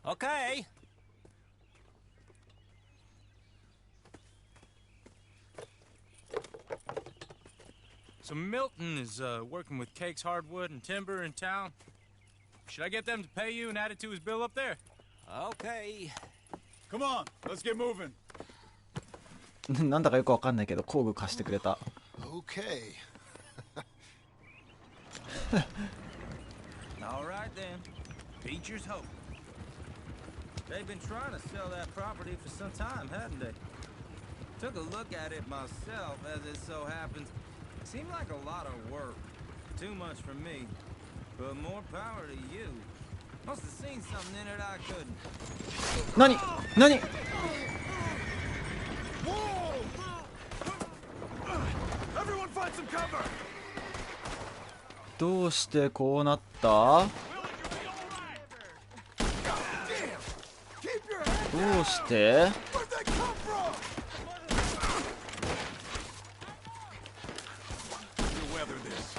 Okay. So Milton is working with Cakes Hardwood and Timber in town. Should I get them to pay you and add it to his bill up there? Okay. Come on, let's get moving. なんだかよくわかんないけど工具貸してくれた。Okay. All right then. Beecher's Hope. They've been trying to sell that property for some time, hadn't they? Took a look at it myself, as it so happens. Seemed like a lot of work. too much for me, but more power to you. Must have seen something in it I couldn't. 何何？ Everyone find some cover. どうしてこうなった？どうして？ Where'd they come from? You'll weather this.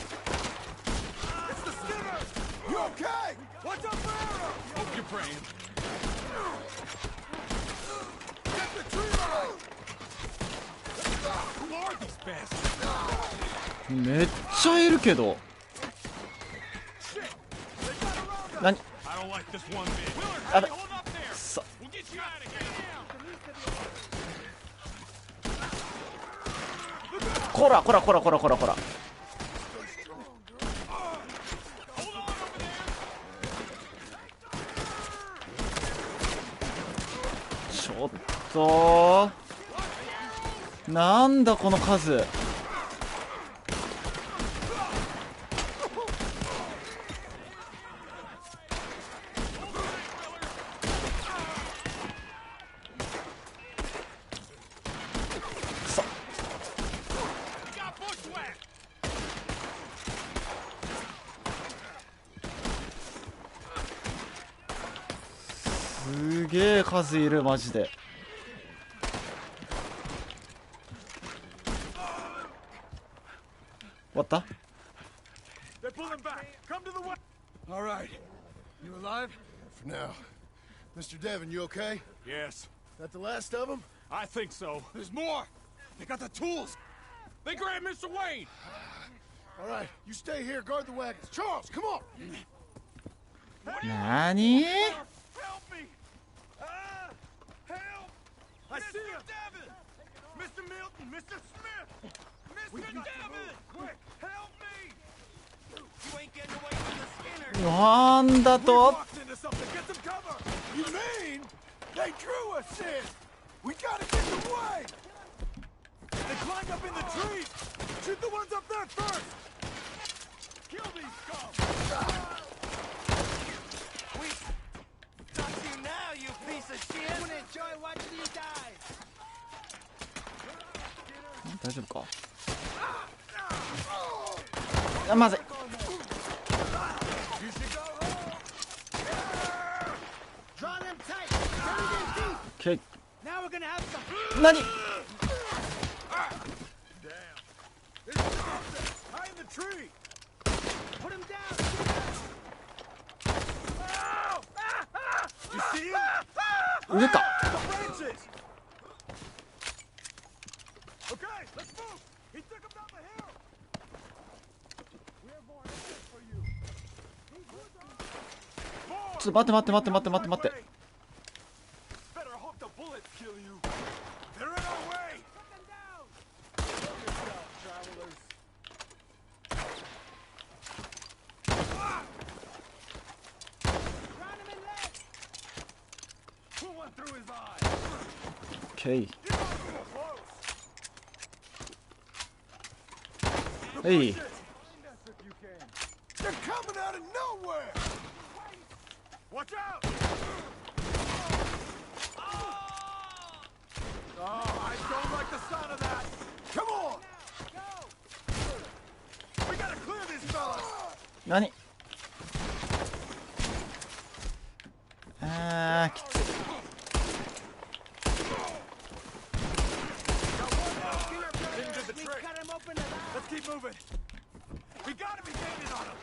It's the Skinner. You okay? What's up, Barrow? Hope you're praying. Get the tree line. Who are these bastards? めっちゃいるけど。何？ I don't like this one bit. やべ。さ。 We'll get you out of here. こらこらこらこらこらこら。ちょっとなんだこの数。くそ。すげえ数いるマジで。終わった？ They're pulling back. Come to the way. All right. You alive? For now. Mr. Devon, you okay? Yes. That the last of them? I think so. There's more. They got the tools. They grabbed Mr. Wayne. All right. You stay here, guard the wagons. Charles, come on. なに？ Help me. Help. I see him. Devon. Mr. Milton, Mr. Smith. Mr. Devon. Quick, help me. You ain't getting away from the Skinner. なんだ We と？ walked into something. Get some cover. You mean they drew us in? We gotta get away. They climbed up in the trees. Shoot the ones up there first. Kill these scum. We got you now, you piece of shit. I'm gonna enjoy watching you die. 大丈夫か？あ、まずい。You should go home. Draw them tight. Turn them deep. け、 Now we're gonna have some. 何？ Damn. There's something high in the tree. Put him down. Ow! You see him? 上か。 The branches. Okay, let's move. He took him down the hill. We have more evidence for you. ちょっと待って待って待って待って待って待って。 Better hope the bullets kill you. They're in our way. Slow yourself, travelers. Round him in leg. Put one through his eye. オッケー。 You're not too close. はい。 Find us if you can. They're coming out of nowhere. Watch out! Oh, I don't like the sound of that. Come on. We gotta clear these fellas. 何？あー、きつい。 Didn't do the trick. Let's keep moving. We gotta be gaining on them.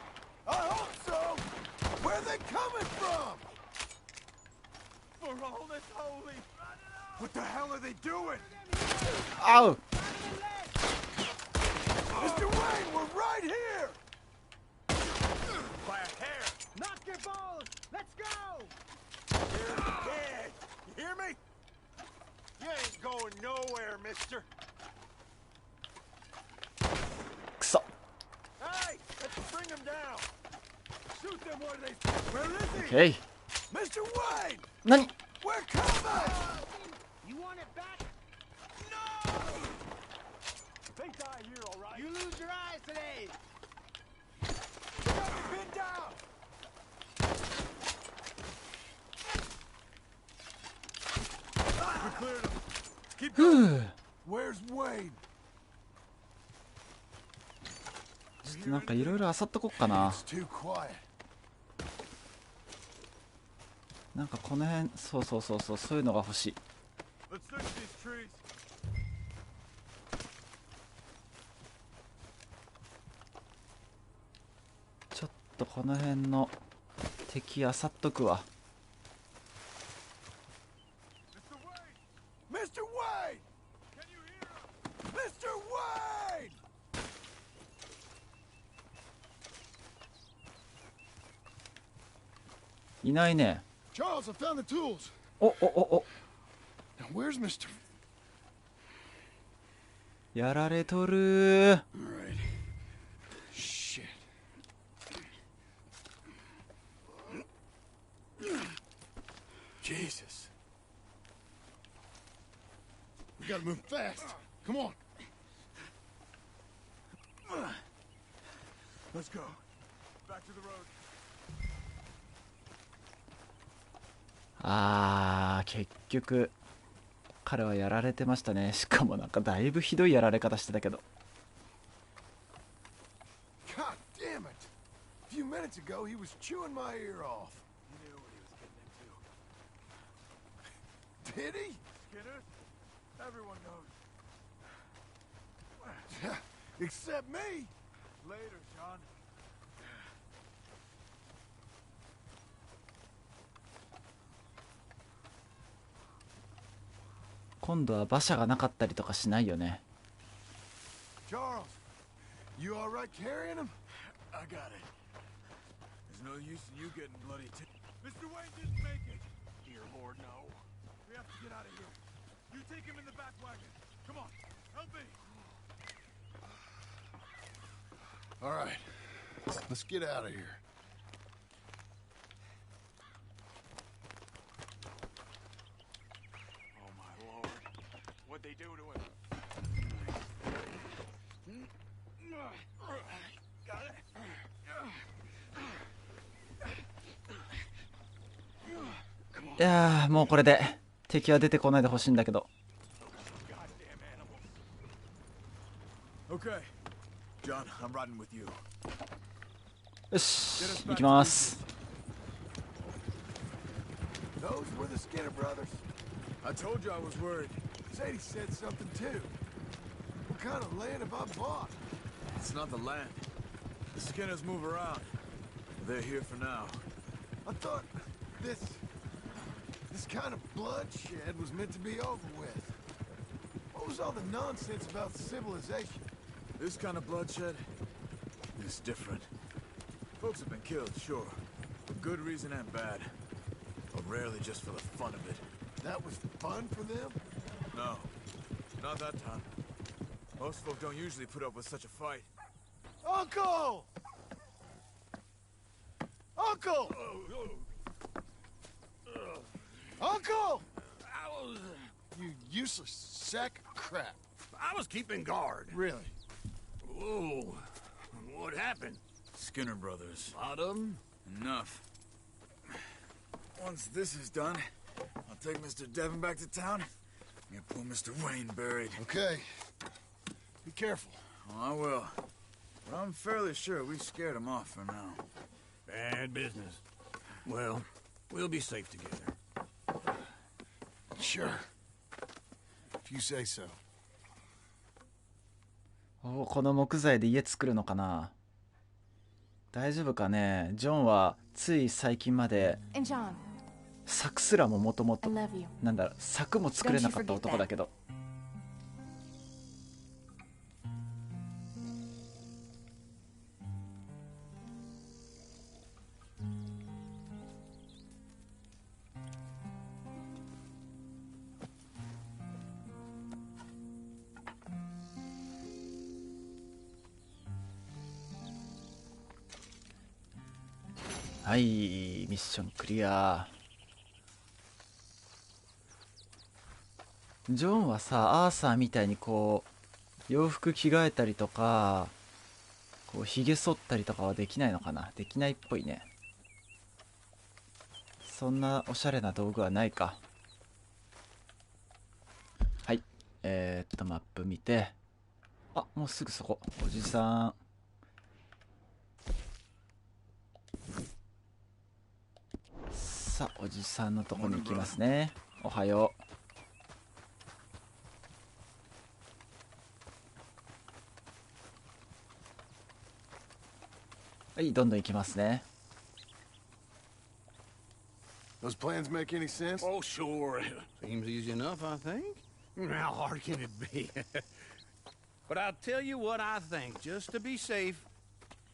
I hope so. Where are they coming from? For all that's holy. What the hell are they doing? あう。 Mr. Wayne, we're right here. By a hair. Knock your balls. Let's go. You're dead. You hear me? You ain't going nowhere, mister. くそ。 Hey, let's bring him down. Shoot them where they... Where is オッ he? ケー。 Mr. Wayne! 何？ We're coming! You want it back? No! They die here, all right? You lose your eyes today. ふう。 Where's Wade? ちょっとなんかいろいろ漁っとこっかな。 It's too quiet. なんかこの辺、そういうのが欲しい。 Let's search these trees. ちょっとこの辺の敵漁っとくわ。 Mr. Wade! Can you hear him? Mr. Wade! いないね。 Charles, I found the tools. お。 Now, where's Mr. やられとる。 All right. Shit. Jesus. We gotta move fast. Come on. Let's go. Back to the road. 結局彼はやられてましたね。しかもなんかだいぶひどいやられ方してたけど。 God damn it. A few minutes ago, he was chewing my ear off. He knew what he was getting into. Did he? Skinner? Everyone knows. Except me. Later, John. 今度は馬車がなかったりとかしないよね。 Charles, you all right carrying him? I got it. There's no use in you getting bloody Mr. Wayne didn't make it. Dear Lord, no. We have to get out of here. You take him in the back wagon. Come on, help me. All right. Let's get out of here. Oh, my Lord. What'd they do to him? Got it. いやー、もうこれで敵は出てこないでほしいんだけど。 Okay. John, I'm riding with you. よし、行きます。 Those were the Skinner brothers. I told you I was worried. Sadie said something too. What kind of land have I bought? It's not the land. The Skinners move around. They're here for now. I thought this kind of bloodshed was meant to be over with. What was all the nonsense about civilization? This kind of bloodshed is different. Folks have been killed, sure. For good reason and bad. But rarely just for the fun of it. That was fun for them? No. Not that time. Most folk don't usually put up with such a fight. Uncle! Uncle! Uncle! You useless sack of crap. I was keeping guard. Really? Whoa. What happened? Skinner brothers. Lot of them? Enough. Once this is done, I'll take Mr. Devon back to town and get poor Mr. Wayne buried. Okay. Be careful. Oh, I will. But I'm fairly sure we scared him off for now. Bad business. Well, we'll be safe together. Sure. If you say so. お、この木材で家作るのかな。大丈夫かね。ジョンはつい最近まで And John, 柵すらももとも I と love you. なんだろう、柵も作れなかった男だけど。はい、ミッションクリア。ジョンはさ、アーサーみたいにこう洋服着替えたりとか、こうひげ剃ったりとかはできないのかな。できないっぽいね。そんなおしゃれな道具はないか。マップ見て、あ、もうすぐそこ。おじさん。さあ、おじさんのとこに行きますね。おはよう。はい、どんどん行きますね。Those plans make any sense? Oh, sure. Seems easy enough, I think. How hard can it be? But I'll tell you what I think. Just to be safe,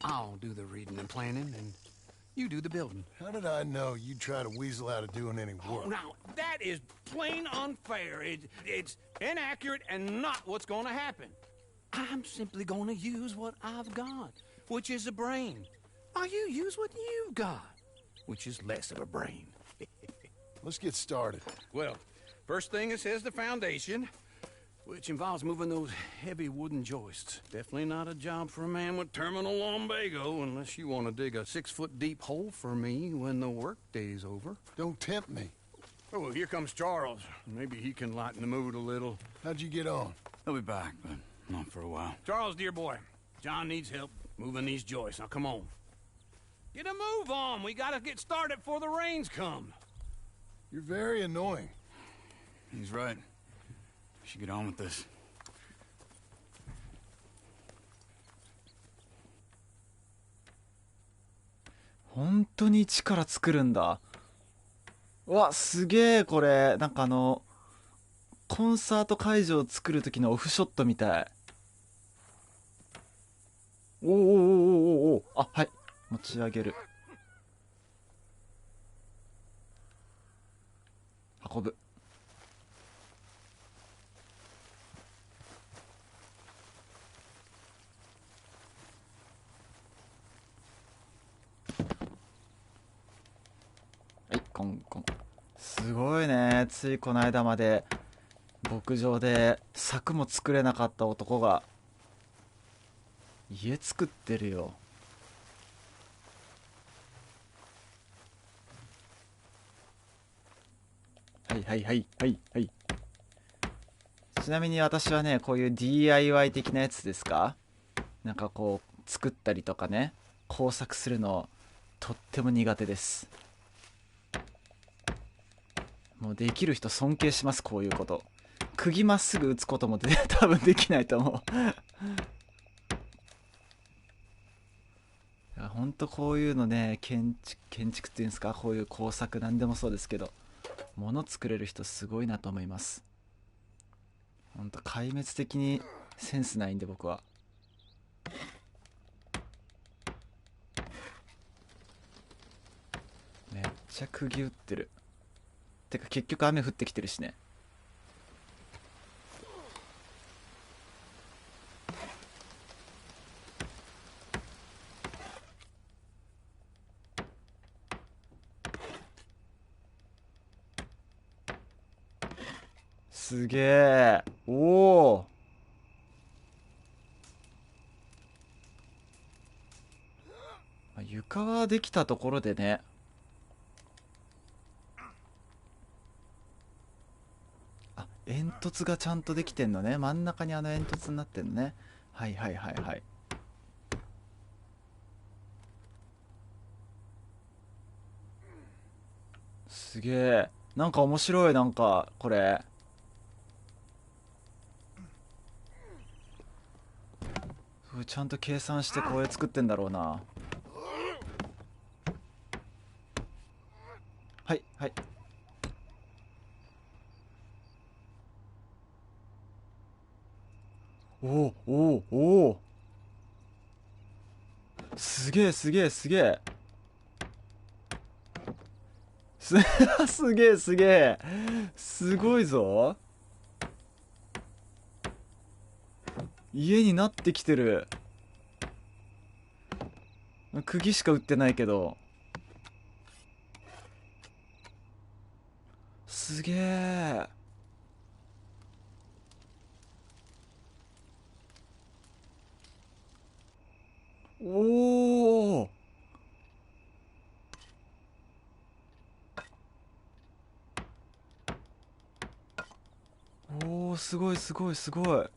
I'll do the reading and planning, and you do the building. How did I know you'd try to weasel out of doing any work? Oh, now, that is plain unfair. It's inaccurate and not what's going to happen. I'm simply going to use what I've got, which is a brain. While you use what you've got, which is less of a brain. Let's get started. Well, first thing it says the foundation, which involves moving those heavy wooden joists. Definitely not a job for a man with terminal lumbago, unless you want to dig a 6-foot deep hole for me when the workday's over. Don't tempt me. Oh, well, here comes Charles. Maybe he can lighten the mood a little. How'd you get on? He'll be back, but not for a while. Charles, dear boy, John needs help moving these joists. Now, come on. Get a move on. We gotta get started before the rains come. You're very annoying. He's right. We should get on with this. 本当に一から作るんだ。うわ、すげえこれ。なんかコンサート会場を作る時のオフショットみたい。おーおーおーおーおーおー。あ、はい。持ち上げる。運ぶ。はい、コンコン。すごいね。ついこの間まで牧場で柵も作れなかった男が家作ってるよ。はいはいはいはいはい。ちなみに私はね、こういう DIY 的なやつですか、なんかこう作ったりとかね、工作するのとっても苦手です。もうできる人尊敬します。こういうこと、釘まっすぐ打つことも多分できないと思う。ほんとこういうのね、建築っていうんですか、こういう工作なんでもそうですけど、物作れる人すごいなと思います。ほんと壊滅的にセンスないんで僕は。めっちゃ釘打ってる。てか結局雨降ってきてるしね。すげえ。おお。床はできたところでね。あ、煙突がちゃんとできてんのね。真ん中に煙突になってんのね。はいはいはいはい。すげえ。なんか面白い。なんかこれちゃんと計算してこれ作ってんだろうな。はいはい。おおおおおお。すげえすげえすげえ。すげえすげえ。すごいぞ。家になってきてる。釘しか売ってないけど。すげえ。おお。おお、すごいすごいすごい。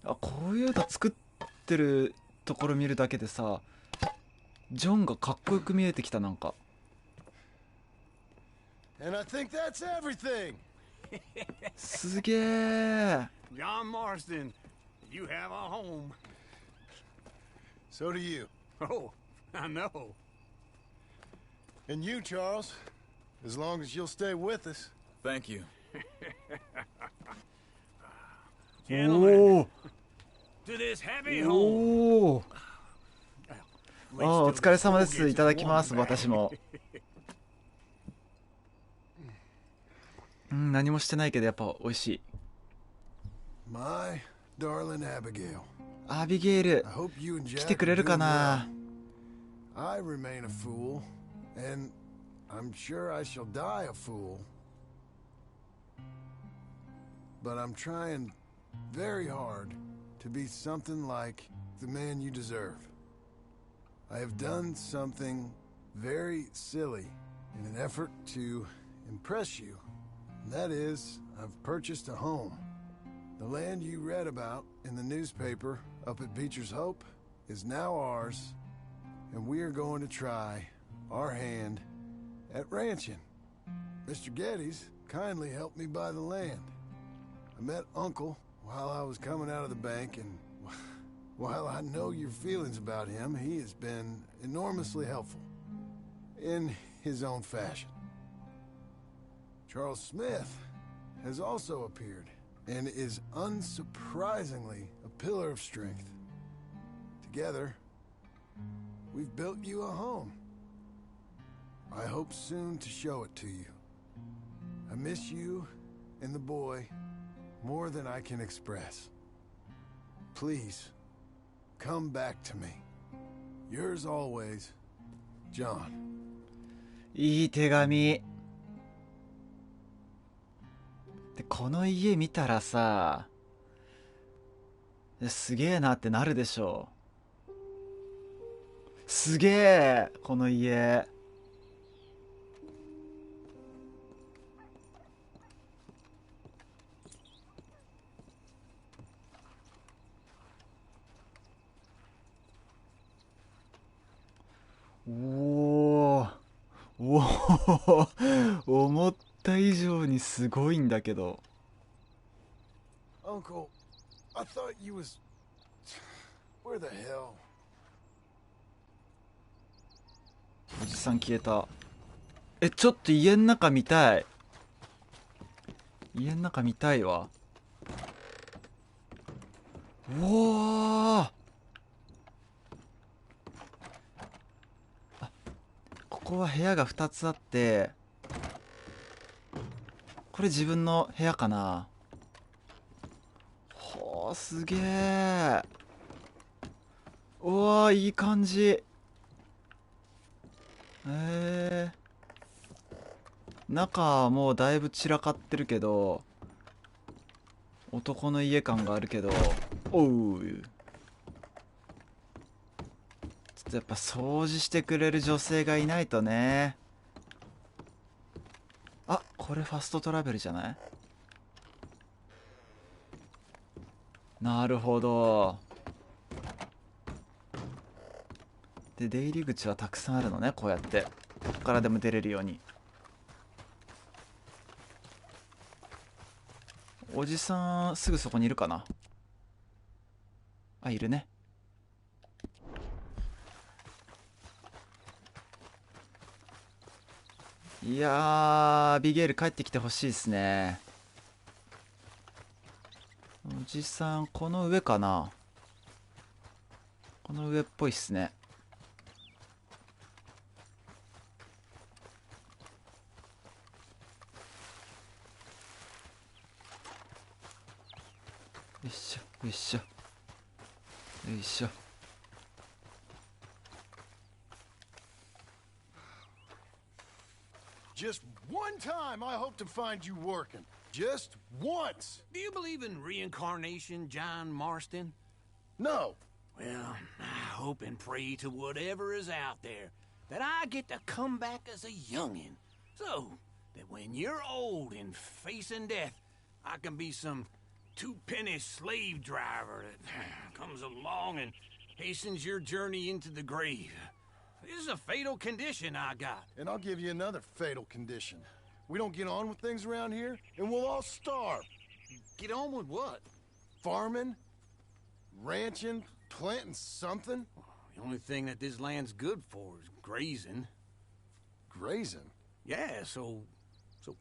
あ、こういうの作ってるところ見るだけでさ、ジョンがかっこよく見えてきた。なんか And I think that's everything. すげえ。 John Marston, you have a home. So do you. Oh, I know. And you, Charles. As long as you'll stay with us. Thank you. お Gentlemen, お to this happy home. おお。あ、お疲れ様です。いただきます。私も。うん、何もしてないけどやっぱ美味しい。 My darling Abigail. アビゲイル I hope you and 来 Jack てくれる are か doing な。 well. I remain a fool, and I'm sure I shall die a fool. But I'm trying very hard to be something like the man you deserve. I have done something very silly in an effort to impress you. And that is, I've purchased a home. The land you read about in the newspaper up at Beecher's Hope is now ours, and we are going to try our hand at ranching. Mr. Geddes kindly helped me buy the land. I met Uncle while I was coming out of the bank, and while I know your feelings about him, he has been enormously helpful in his own fashion. Charles Smith has also appeared and is unsurprisingly a pillar of strength. Together, we've built you a home. I hope soon to show it to you. I miss you and the boy more than I can express. Please, come back to me. Yours always, John. いい手紙で、この家見たらさ、すげえなってなるでしょう。すげえこの家。おーおお思った以上にすごいんだけど。 Uncle, I thought you was... Where the hell? おじさん消えた。え、ちょっと家の中見たい。家の中見たいわ。うおー、ここは部屋が2つあって、これ自分の部屋かな。ほー、すげえ。うわー、いい感じ。中はもうだいぶ散らかってるけど、男の家感があるけど、おう、ちょっとやっぱ掃除してくれる女性がいないとね。あ、これファストトラベルじゃない？なるほど。で、出入り口はたくさんあるのね、こうやってどこからでも出れるように。おじさんすぐそこにいるかな。あ、いるね。いやー、アビゲイル帰ってきてほしいですね。おじさんこの上かな。この上っぽいっすね。よいしょよいしょよいしょ。Just one time I hope to find you working. Just once. Do you believe in reincarnation, John Marston? No. Well, I hope and pray to whatever is out there. that I get to come back as a youngin', so that when you're old and facing death, I can be some two-penny slave driver that comes along and hastens your journey into the grave. This is a fatal condition I got. And I'll give you another fatal condition. We don't get on with things around here, and we'll all starve. Get on with what? Farming, ranching, planting something. The only thing that this land's good for is grazing. Grazing? Yeah, so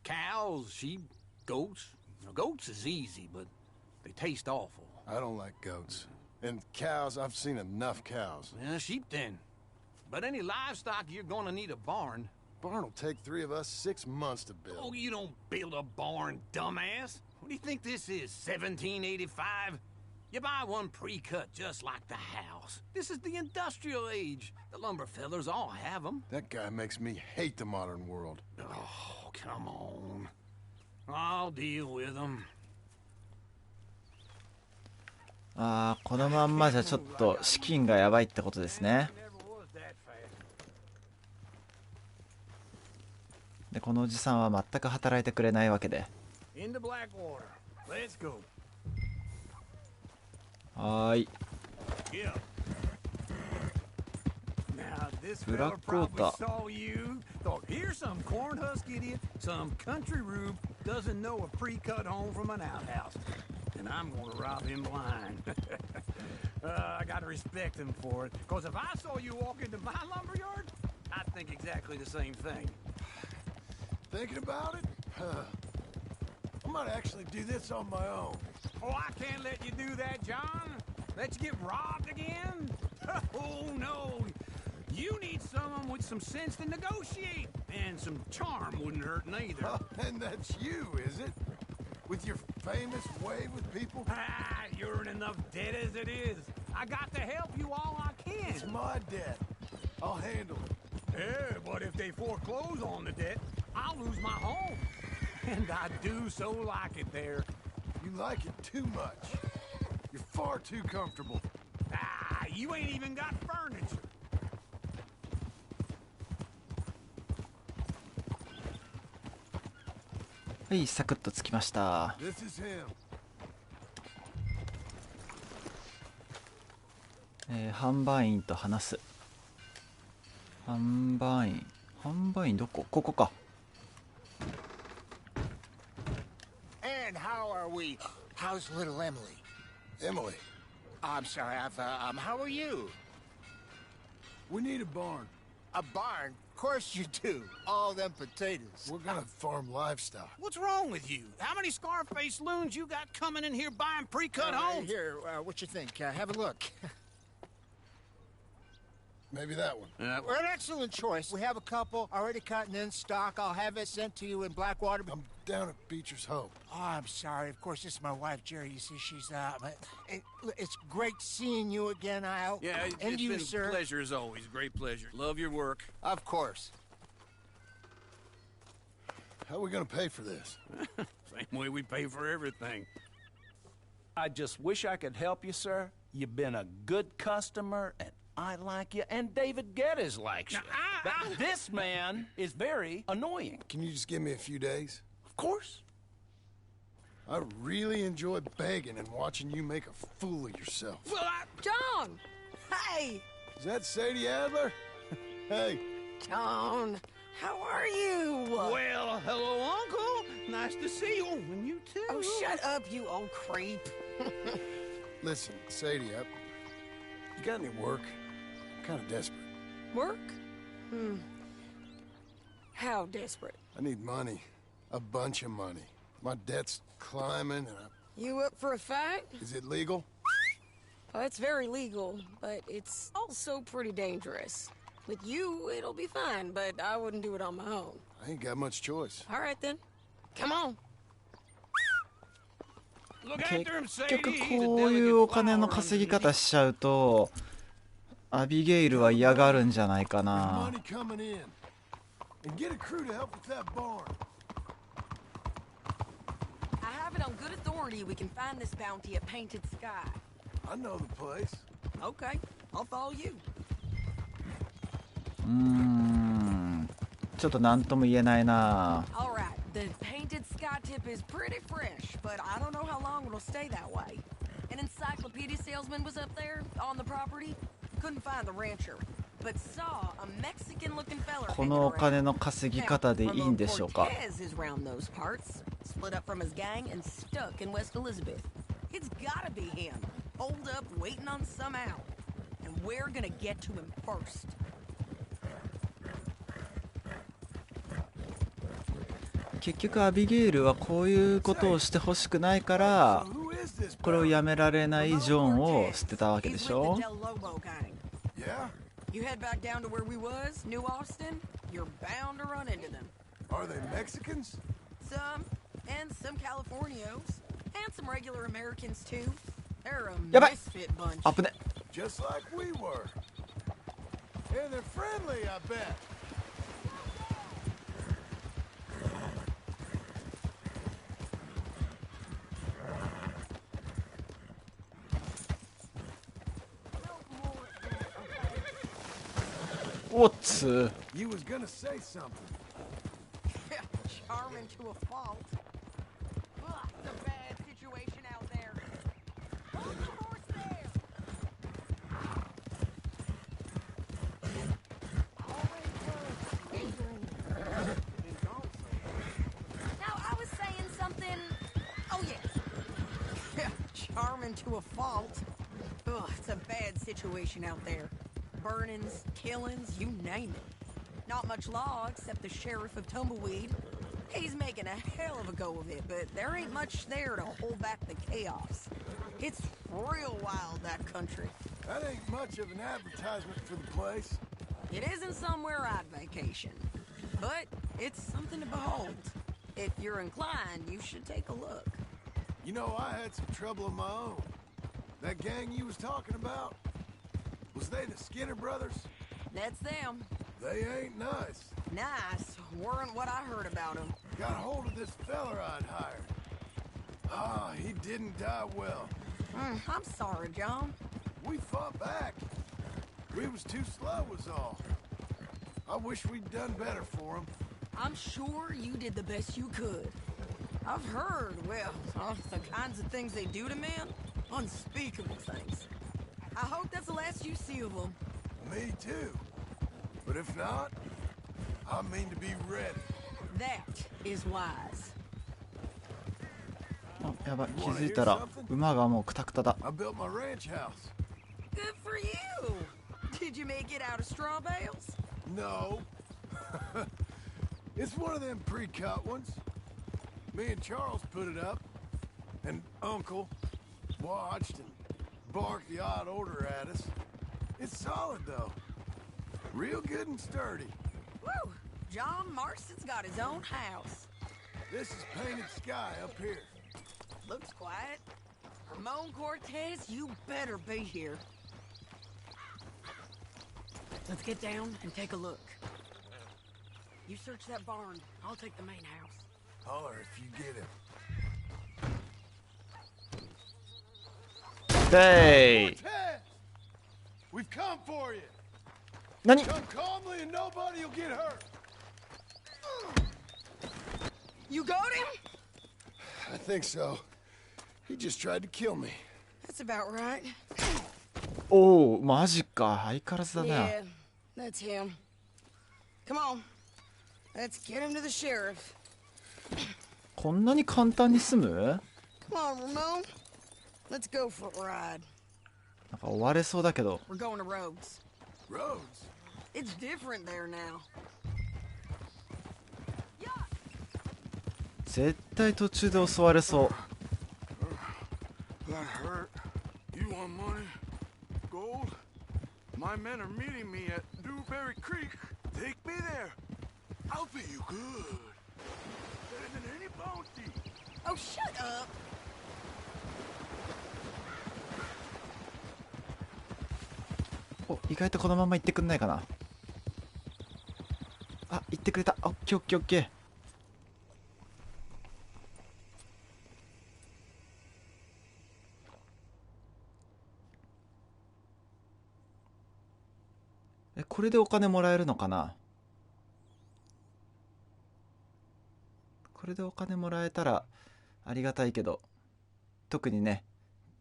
cows, sheep, goats. Now, goats is easy, but they taste awful. I don't like goats. And cows, I've seen enough cows. Yeah, sheep then. But any livestock, you're gonna need a barn. Barn will take 3 of us 6 months to build. Oh, you don't build a barn, dumbass. What do you think this is, 1785? You buy one pre-cut just like the house. This is the industrial age. The lumber fellers all have them. That guy makes me hate the modern world. Oh, come on. I'll deal with them. ああ、このまんまじゃちょっと資金がやばいってことですね。で、このおじさんは全く働いてくれないわけで。はーい。ブラックウォーター。Here's some corn husk idiot, some country rube doesn't know a pre-cut home from an outhouse. And I'm gonna rob him blind. I gotta respect him for it, because if I saw you walk into my lumberyard, I'd think exactly the same thing. Thinking about it? I might actually do this on my own. Oh, I can't let you do that, John. Let you get robbed again? Oh, no. You need someone with some sense to negotiate. And some charm wouldn't hurt neither. Oh, and that's you, is it? With your famous way with people? Ah, you're in enough debt as it is. I got to help you all I can. It's my debt. I'll handle it. Yeah, but if they foreclose on the debt, I'll lose my home. And I do so like it there. You like it too much. You're far too comfortable. Ah, you ain't even got furniture. はい、サクッとつきました。This is him. 販売員と話す。販売員どこ？ここか。And how are we? How's little Emily? Emily. I'm sorry, how are you? We need a barn. A barn? Of course you do. All them potatoes. We're gonna farm livestock. What's wrong with you? How many Scarface loons you got coming in here buying pre-cut homes? Here, what you think? Have a look. Maybe that one. We're an excellent choice. We have a couple already cut and in stock. I'll have it sent to you in Blackwater. I'm down at Beecher's Hope. Oh, I'm sorry. Of course, this is my wife, Jerry. You see, she's it's great seeing you again, Al. Yeah, and it's you, been sir. a pleasure as always. Great pleasure. Love your work. Of course. How are we gonna pay for this? Same way we pay for everything. I just wish I could help you, sir. You've been a good customer, and I like you, and David Geddes likes you. But this man is very annoying. Can you just give me a few days? Of course. I really enjoy begging and watching you make a fool of yourself. Well, John! Hey! Is that Sadie Adler? Hey. John, how are you? well, hello, Uncle. Nice to see you. And you too. Oh, shut up, you old creep. Listen, Sadie, you got any work? I'm kind of desperate. Work? How desperate? I need money. A bunch of money. My debt's climbing, and You up for a fight? Is it legal? Well, it's very legal, but it's also pretty dangerous. With you, it'll be fine, but I wouldn't do it on my own. I ain't got much choice. All right, then. Come on. Look 結 after him, 局 Sadie. He's a こういうお delicate 金の flower 稼ぎ方しちゃうとアビゲイルは嫌がるんじゃないか There's な。 money coming in. And get a crew to help with that barn. I have it on good authority we can find this bounty at Painted Sky. I know the place. Okay, I'll follow you. ちょっと何とも言えないな。 All right, the painted sky tip is pretty fresh, but I don't know how long it'll stay that way. An encyclopedia salesman was up there on the property. Couldn't find the rancher, but saw a Mexican-looking fella. このお金の稼ぎ方でいいんでしょうか。 Cortez is round those parts. Split up from his gang and stuck in West Elizabeth. It's gotta be him. Holed up, waiting on some out. And we're gonna get to him first. 結局アビゲイルはこういうことをしてほしくないからこれをやめられないジョンを捨てたわけでしょ。 Yeah? You head back down to where we was, New Austin, you're bound to run into them. Are they Mexicans? Some, and some Californios, and some regular Americans too. They're a やばい misfit bunch. あぶね。 Just like we were. And they're friendly, I bet. What's You was gonna say something. Charming to a fault. Ugh, it's a bad situation out there. Hold the horse there. Now, I was saying something. Oh, yeah. Charming to a fault. Ugh, it's a bad situation out there. Burnings, killings, you name it. Not much law except the sheriff of Tumbleweed. He's making a hell of a go of it, but there ain't much there to hold back the chaos. It's real wild, that country. That ain't much of an advertisement for the place. It isn't somewhere I'd vacation, but it's something to behold. If you're inclined, you should take a look. You know, I had some trouble of my own. That gang you was talking about, was they the Skinner brothers? That's them. They ain't nice. Nice. Weren't what I heard about them. Got hold of this feller I'd hired. Ah, he didn't die well. I'm sorry, John. We fought back. We was too slow was all. I wish we'd done better for him. I'm sure you did the best you could. I've heard, well, the kinds of things they do to men. Unspeakable things. I hope that's the last you see of them. Me too. But if not, I mean to be ready. That is wise. あやばい気づいたら馬がもうクタクタだ。 I built my ranch house. Good for you. Did you make it out of straw bales? No. It's one of them pre-cut ones. Me and Charles put it up, and Uncle watched and barked the odd order at us. It's solid, though. Real good and sturdy. Woo! John Marston's got his own house. This is painted sky up here. Looks quiet. Ramon Cortez, you better be here. Let's get down and take a look. You search that barn. I'll take the main house. Holler if you get him. Hey! Cortez! We've come for you. 何 Come calmly and nobody will get hurt. You got him? I think so. He just tried to kill me. That's about right. おおマジか相変わらずだな。 Yeah, that's him. Come on. Let's get him to the sheriff. こんなに簡単に済む？ Come on, Ramon. Let's go for a ride. なんか追われそうだけど。 We're going to Rhodes. Rhodes? It's different there now. 絶対途中で襲われそう。 That hurt. You want money? Gold? My men are meeting me at Dewberry Creek. Take me there. I'll pay you good. Better than any bounty. Oh, shut up. お意外とこのまま行ってくんないかな。あ行ってくれた。オッケーオッケーオッケー。これれでお金もらえるのかな。これでお金もらえたらありがたいけど、特にね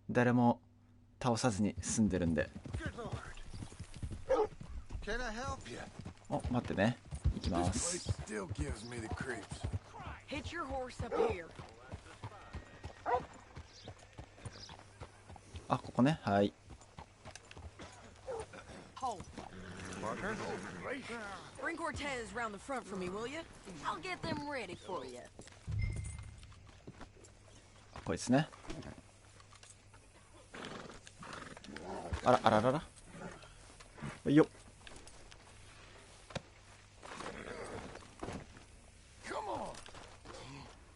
誰も倒さずに済んでるんで。お、待ってね、行きます。あ、ここね、はい。Bring Cortez round the front for me, will you? I'll get them ready for you. こいつね。あらあららら。よっ。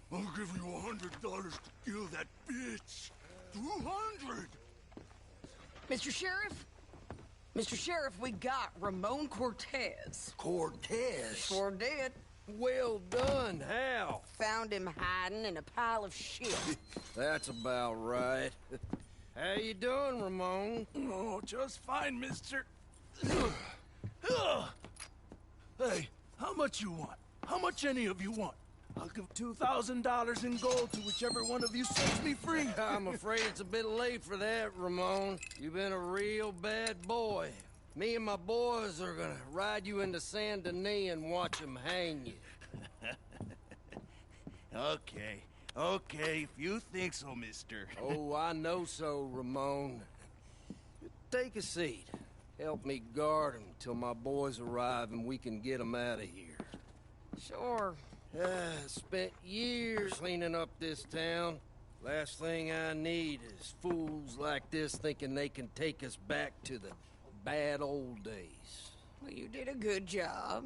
I'll give you $100 to kill that bitch. 200. Mr. Sheriff? Mr. Sheriff, we got Ramon Cortez. Cortez? Sure did. Well done. How? Found him hiding in a pile of shit. That's about right. How you doing, Ramon? Oh, just fine, mister. Hey, how much you want? How much any of you want? I'll give $2,000 in gold to whichever one of you sets me free. I'm afraid it's a bit late for that, Ramon. You've been a real bad boy. Me and my boys are gonna ride you into Saint Denis and watch them hang you. Okay, if you think so, mister. Oh, I know so, Ramon. Take a seat. Help me guard them till my boys arrive and we can get them out of here. Sure. Spent years cleaning up this town. Last thing I need is fools like this thinking they can take us back to the bad old days. Well, you did a good job.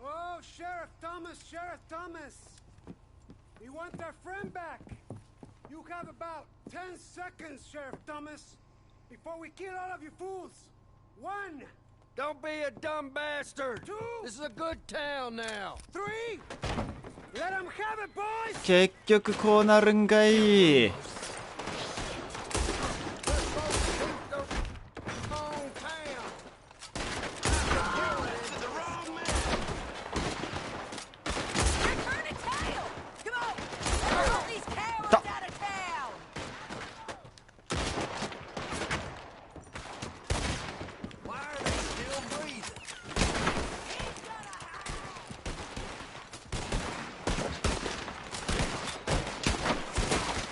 Oh, Sheriff Thomas! We want our friend back! You have about 10 seconds, Sheriff Thomas, before we kill all of you fools! 1! Don't be a dumb bastard! 2! This is a good town now! 3! Let them have it, boys! 結局こうなるんかい。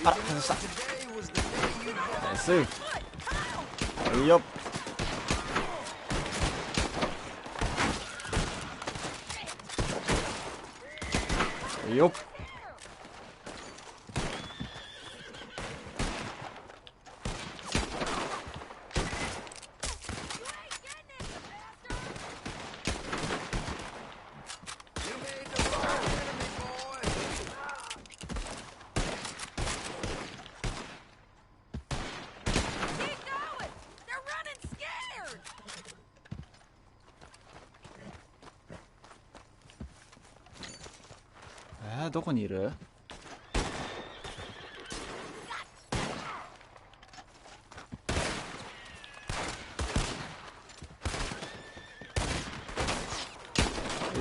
あら、外した。ナイス。いいよ。いいよ。どこにいる？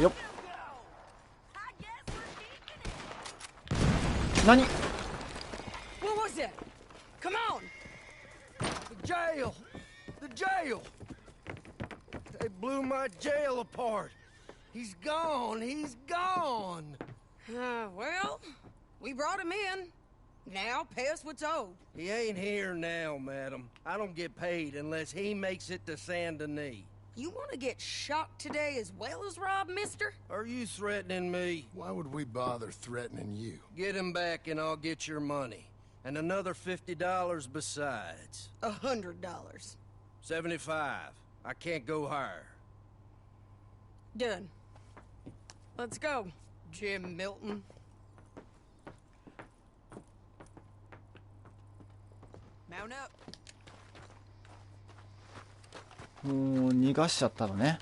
よっ。何？ What was that? Come on! The jail! The jail! They blew my jail apart. He's gone. He's gone. Well, we brought him in. Now pay us what's owed. He ain't here now, madam. I don't get paid unless he makes it to Saint Denis. You want to get shot today as well as rob, mister? Are you threatening me? Why would we bother threatening you? Get him back and I'll get your money. And another $50 besides. $100. 75. I can't go higher. Done. Let's go, Jim Milton. Mount up. もう逃がしちゃったのね。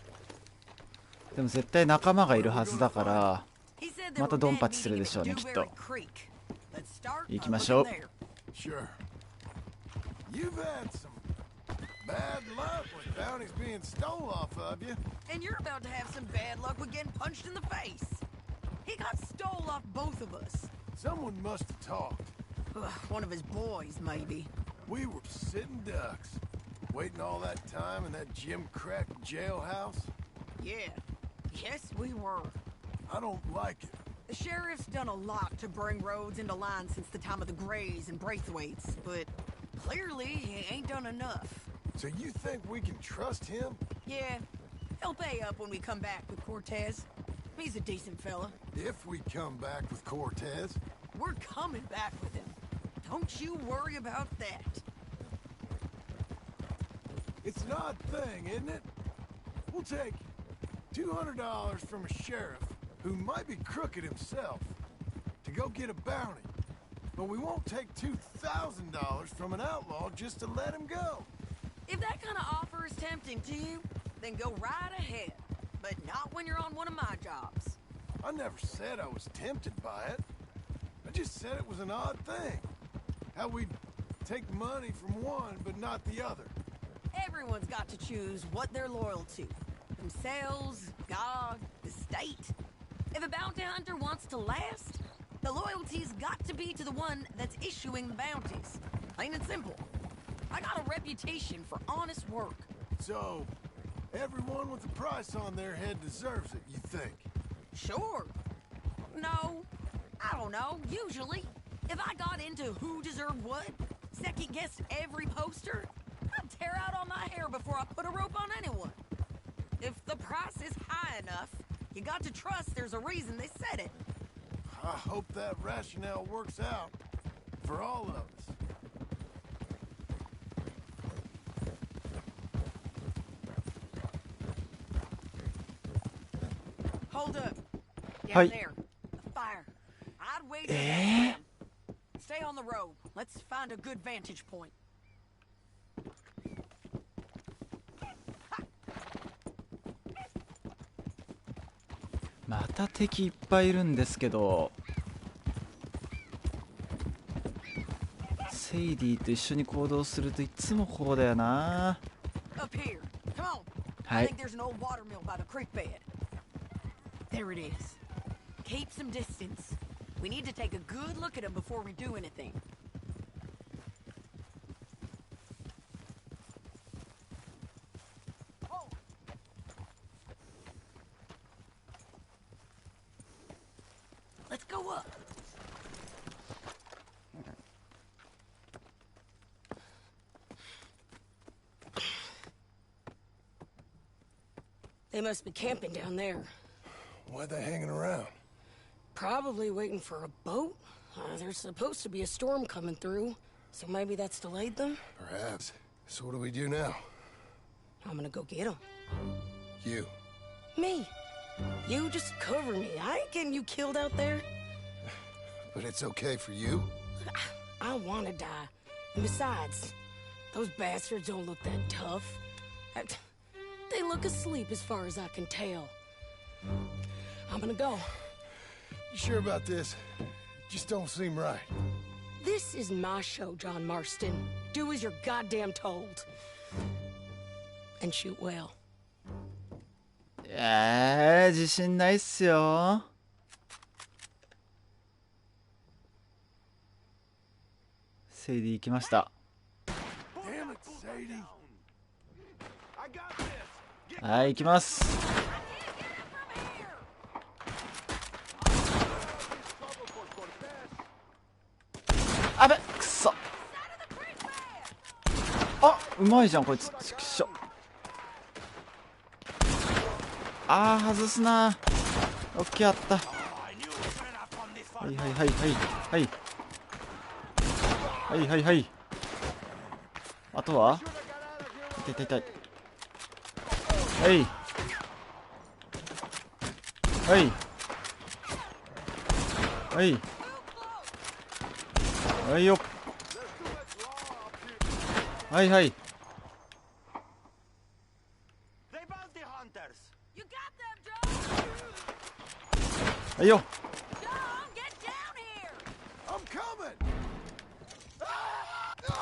でも絶対仲間がいるはずだからまたドンパチするでしょうね、きっと。行きましょう。 Sure. You've had some bad luck with bounties being stole off of you. And you're about to have some bad luck with getting punched in the face. He got stole off both of us. Someone must have talked. One of his boys, maybe. We were sitting ducks, waiting all that time in that Jim Crack jailhouse. Yeah. Yes, we were. I don't like it. The sheriff's done a lot to bring roads into line since the time of the Greys and Braithwaites, but clearly he ain't done enough. So you think we can trust him? Yeah, he'll pay up when we come back with Cortez. He's a decent fella. If we come back with Cortez? We're coming back with him. Don't you worry about that. It's an odd thing, isn't it? We'll take $200 from a sheriff who might be crooked himself to go get a bounty. But we won't take $2,000 from an outlaw just to let him go. If that kind of offer is tempting to you, then go right ahead. But not when you're on one of my jobs. I never said I was tempted by it. I just said it was an odd thing. How we'd take money from one but not the other. Everyone's got to choose what they're loyal to. Themselves, God, the state. If a bounty hunter wants to last, the loyalty's got to be to the one that's issuing the bounties. Plain and simple. I got a reputation for honest work. So, everyone with a price on their head deserves it, you think? Sure. No, I don't know, usually. If I got into who deserved what, second-guessed every poster, I'd tear out all my hair before I put a rope on anyone. If the price is high enough, you got to trust there's a reason they said it. I hope that rationale works out for all of us. Hold up. Hi. Down there. A fire. I'd wait for that. Stay on the road. Let's find a good vantage point. また敵いっぱいいるんですけど、セイディと一緒に行動するといつもこうだよな。 Up here. Come on. は I い think there's an old water mill by the creek bed. There it is. Keep some distance. We need to take a good look at him before we do anything. Oh. Let's go up. They must be camping down there. Why are they hanging around? Probably waiting for a boat. There's supposed to be a storm coming through, so maybe that's delayed them? Perhaps. So what do we do now? I'm gonna go get them. You. Me. You just cover me. I ain't getting you killed out there. But it's okay for you? I wanna die. And besides, those bastards don't look that tough. They look asleep as far as I can tell. I'm gonna go. You sure about this? Just don't seem right. This is my show, John Marston. Do as you're goddamn told. And shoot well. 自信ないっすよ。セイディ行きました。はい、行きます。あべっ、くそ。あ、うまいじゃんこいつ。ちくしょ。あー、外すな。オッケー、あった。はいはいはいはいはい。はいはいはい。あとは痛い痛い痛い。はいはいはいはいよ。はいはい。はいよ。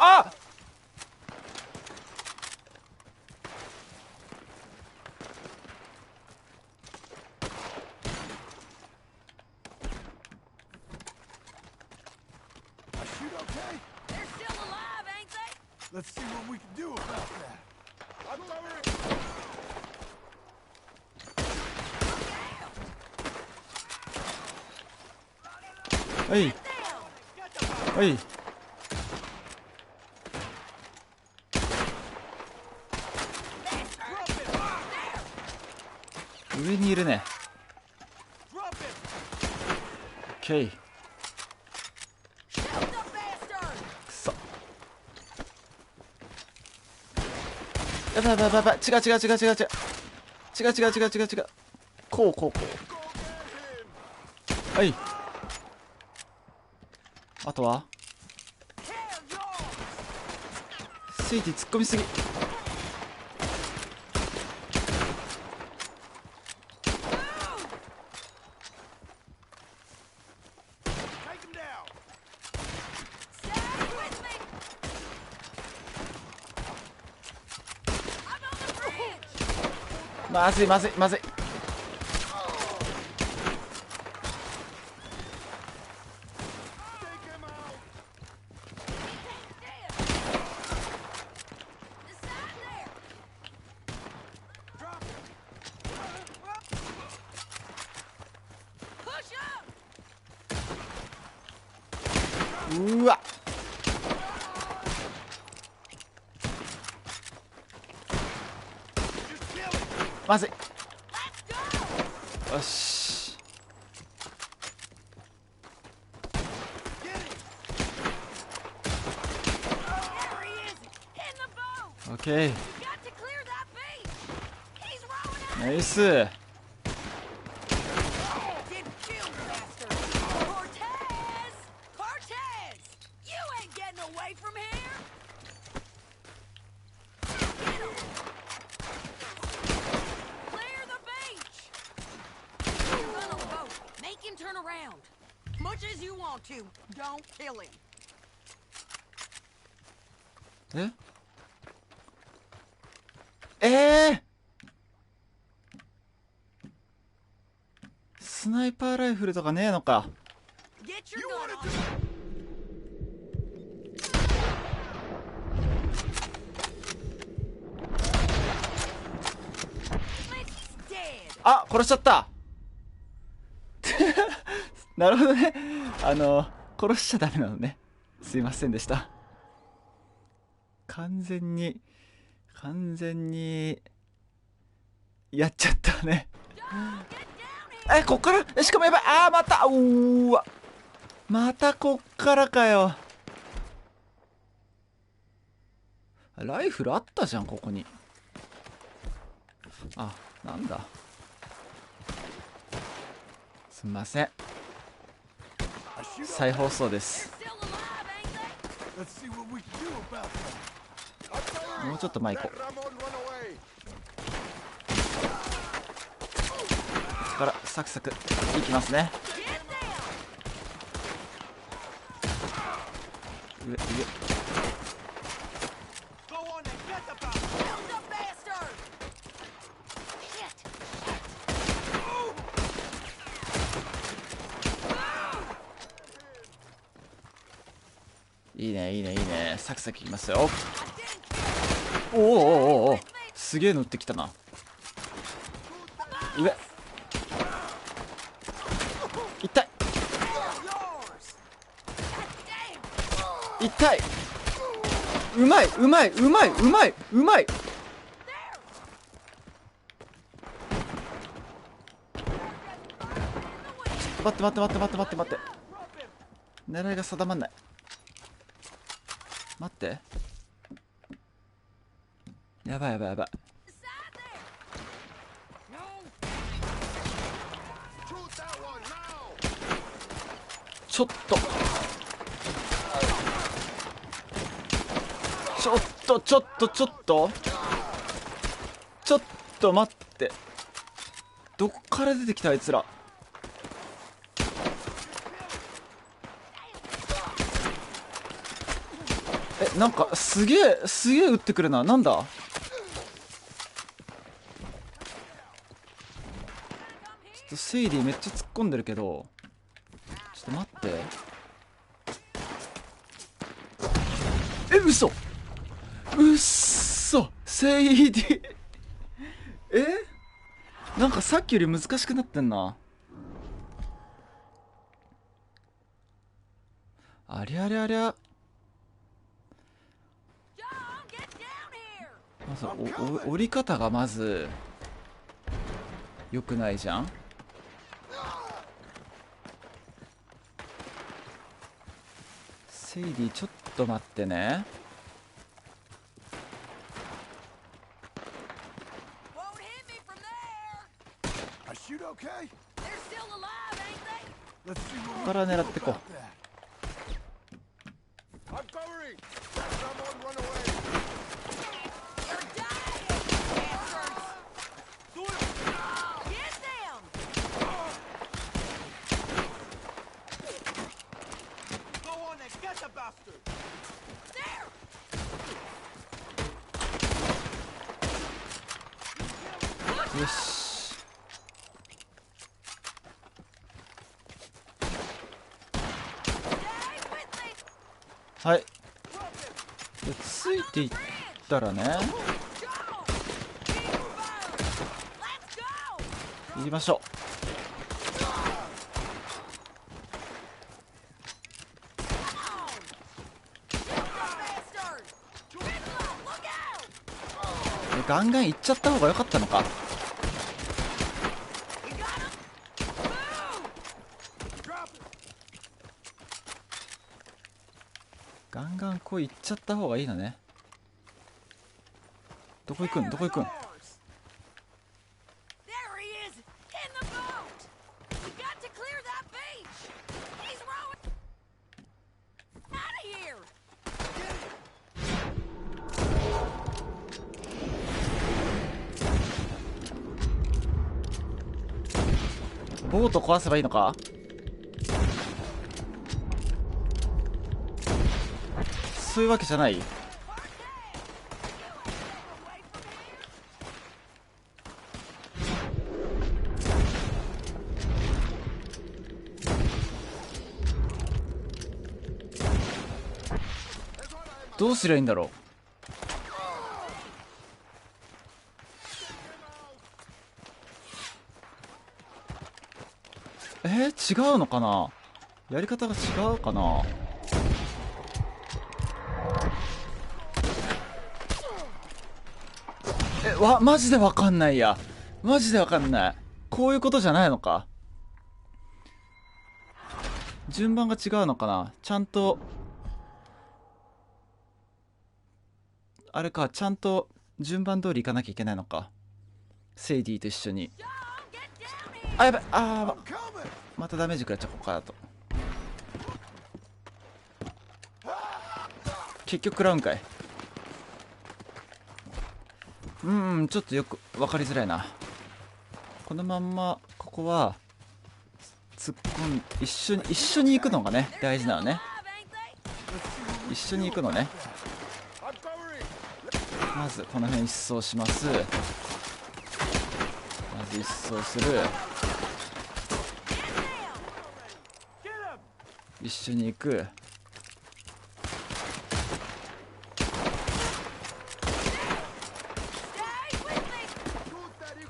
あっ、Let's see what we can do about that. I'm over it. はいはい。上にいるね。オッケー。くそ。やばいやばいやばい。違う違う違う違う違う違う違う違う違う違う違う。こうこうこう。はい。あとはスイーティ突っ込みすぎ。まずいまずいまずい。うわっ、まずい。よし。オッケー。ナイス。Turn around. Much as you want to, don't kill him. スナイパーライフルとかねえのか。Get your gun on. Dead. あ、殺しちゃった。なるほどね。殺しちゃダメなのね。すいませんでした。完全にやっちゃったね。こっから、しかもやばい。また、うわ、またこっからかよ。ライフルあったじゃん、ここに。あ、なんだ。すみません。再放送です。もうちょっと前行こう。ここからサクサクいきますね。上上。いいねいいねいいね。サクサクいきますよ。おおおおお、すげえ乗ってきたな。上。痛い痛い。うまいうまいうまいうまいうまい。待って待って待って待って待って待って。狙いが定まんない。待って、やばいやばいやばい。ちょっと待って、どっから出てきたあいつら。なんかすげえ撃ってくるな。なんだ、ちょっとセイリーめっちゃ突っ込んでるけど、ちょっと待って、嘘セイリーなんかさっきより難しくなってんな。ありゃりゃりゃ。まず降り方がまず良くないじゃん。セイリーちょっと待ってね。ここから狙ってこう。よし、はい。でついていったらね、行きましょう。ガンガン行っちゃった方が良かったのか。ガンガンこう行っちゃった方がいいのね。どこ行くんどこ行くん。ボート壊せばいいのか。そういうわけじゃない。どうすりゃいいんだろう。違うのかな、やり方が違うかな。マジでわかんないや。マジでわかんない。こういうことじゃないのか。順番が違うのかな。ちゃんとあれか、ちゃんと順番通り行かなきゃいけないのか。セイディと一緒に。あ、やばい。またダメージ食らっちゃう。ここからだと結局食らうんかい。ちょっとよく分かりづらいな。このまんまここは突っ込ん、一緒に行くのがね大事なのね。一緒に行くのね。まずこの辺一掃します。まず一掃する。一緒に行く。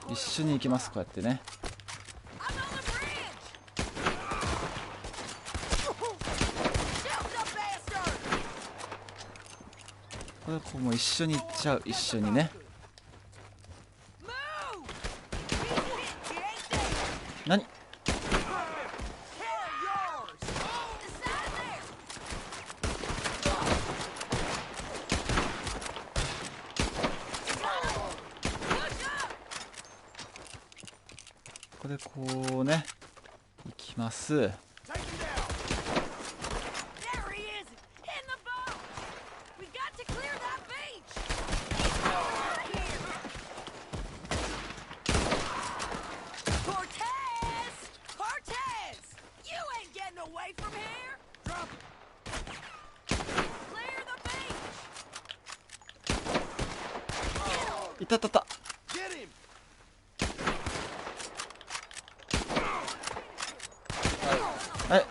一緒に行きます。こうやってね。これこうもう一緒に行っちゃう。一緒にね。何？でこうね行きます。いたたた。え、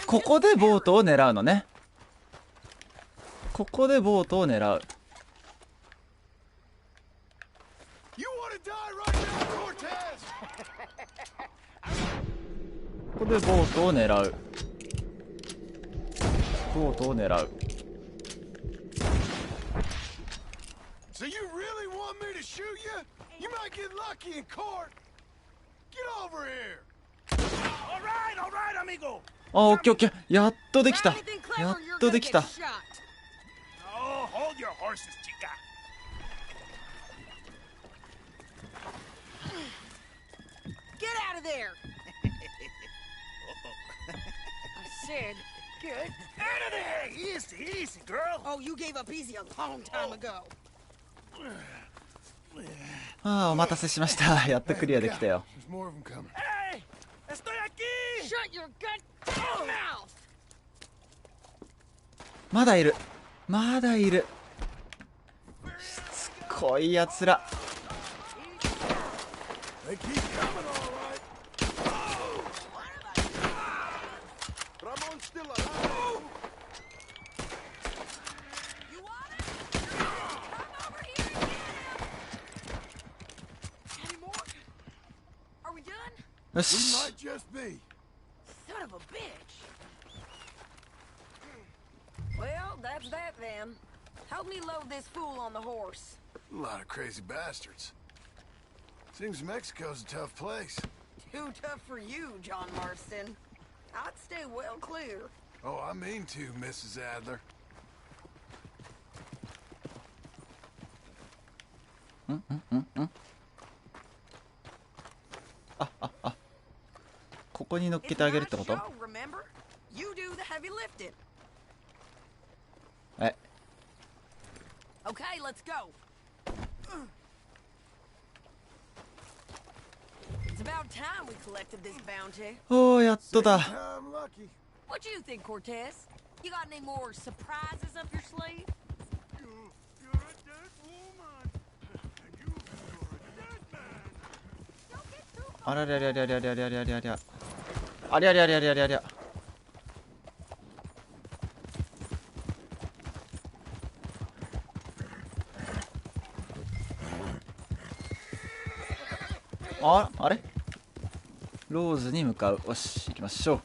ここでボートを狙うのね。ここでボートを狙う。ここでボートを狙う。ボートを狙う。So you really want me to shoot you? You might get lucky in court. Get over here. All right, amigo. あ、オッケーオッケー。やっとできた。やっとできた。Oh, hold your horses, chica. Get out of there! I said, get Out of there! Easy, easy, girl. Oh, you gave up easy a long time ago. ああ、お待たせしました。やっとクリアできたよ。 There's more of them coming. Hey, estoy aquí. Shut your goddamn mouth! まだいる。まだいる。しつこいやつら。 They keep coming, all right. Ramon's still alive. You want it? Come over here and get him! Any more? Are we done? よ We し。 might just be. Son of a bitch! Well, that's that then. Help me load this fool on the horse. A lot of crazy bastards. Seems Mexico's a tough place. Too tough for you, John Marston. I'd stay well clear. Oh, I mean to, Mrs. Adler. ここに乗っけてあげるってこと？ It's my show, remember? You do the heavy lifting. え、 Okay, let's go. It's about time we collected this bounty. おー、やっとだ。 I'm lucky. What do you think, Cortez? You got any more surprises up your sleeve? You're a dead woman. And you're a dead man. Don't get too あらりゃりゃりゃりゃりゃりゃりゃりゃりゃ。ありゃりゃりゃりゃりゃりゃ。あれローズに向かう。よし、行きましょう。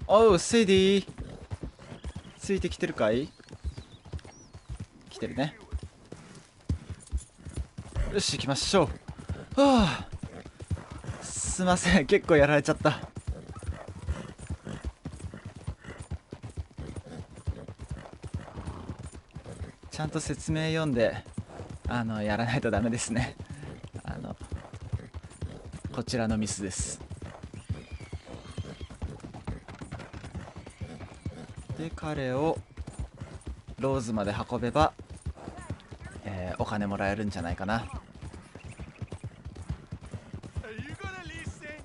おう、セイディついてきてるかい？来てるね。よし、行きましょう。はあ、すいません、結構やられちゃった。ちゃんと説明読んでやらないとダメですね。こちらのミスです。で、彼をローズまで運べば、お金もらえるんじゃないかな。 Are you gonna listen?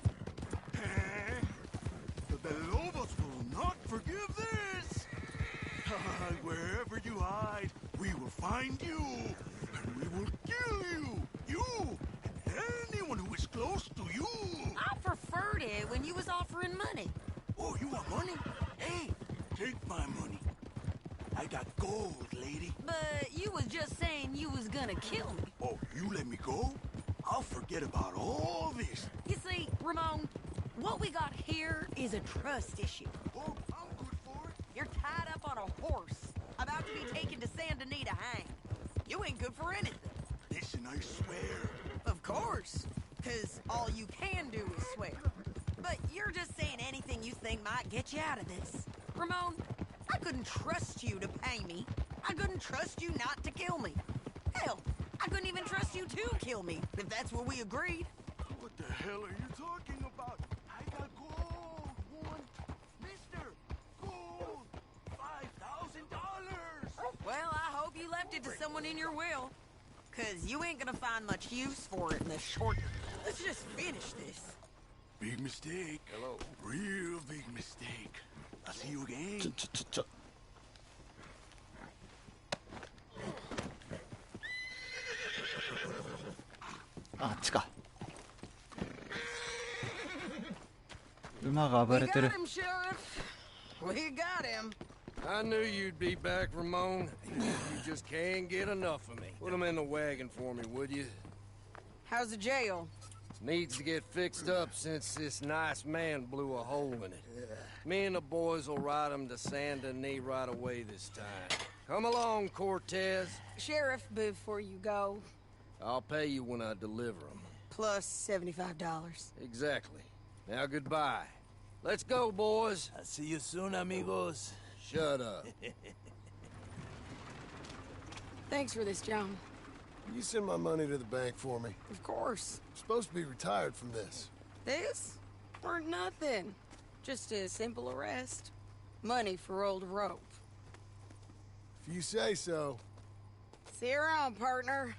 The Lobos will not forgive this. Wherever you hide, we will find you, and we will kill you. You and anyone who is close to you. I preferred it when you was offering money. Oh, you want money? Hey, take my money. I got gold, lady. But you was just saying you was gonna kill me. Oh, you let me go? I'll forget about all this. You see, Ramon, what we got here is a trust issue. Oh, I'm good for it. You're tied up on a horse, about to be taken to San Denis to hang. You ain't good for anything. Listen, I swear. Of course, because all you can do is swear. But you're just saying anything you think might get you out of this. Ramon, I couldn't trust you to pay me. I couldn't trust you not to kill me. Hell, I couldn't even trust you to kill me, if that's what we agreed. What the hell are you talking about? I got gold, one. Mister, gold. $5,000. Well, I hope you left it to someone in your will. Cause you ain't gonna find much use for it in the short. Let's just finish this. Big mistake. Hello. Real big mistake. I'll see you again. あっちか。馬が暴れて We る。 got him, Sheriff. We got him. I knew you'd be back, Ramon. You just can't get enough of me. Put him in the wagon for me, would you? How's the jail? Needs to get fixed up since this nice man blew a hole in it. Me and the boys will ride him to Saint Denis right away this time. Come along, Cortez. Sheriff, before you go, I'll pay you when I deliver him. plus $75. Exactly. Now goodbye. Let's go, boys. I'll see you soon, amigos. Shut up. Thanks for this, John. You send my money to the bank for me. Of course. I'm supposed to be retired from this. This? Weren't nothing. Just a simple arrest. Money for old rope. If you say so. See you around, partner.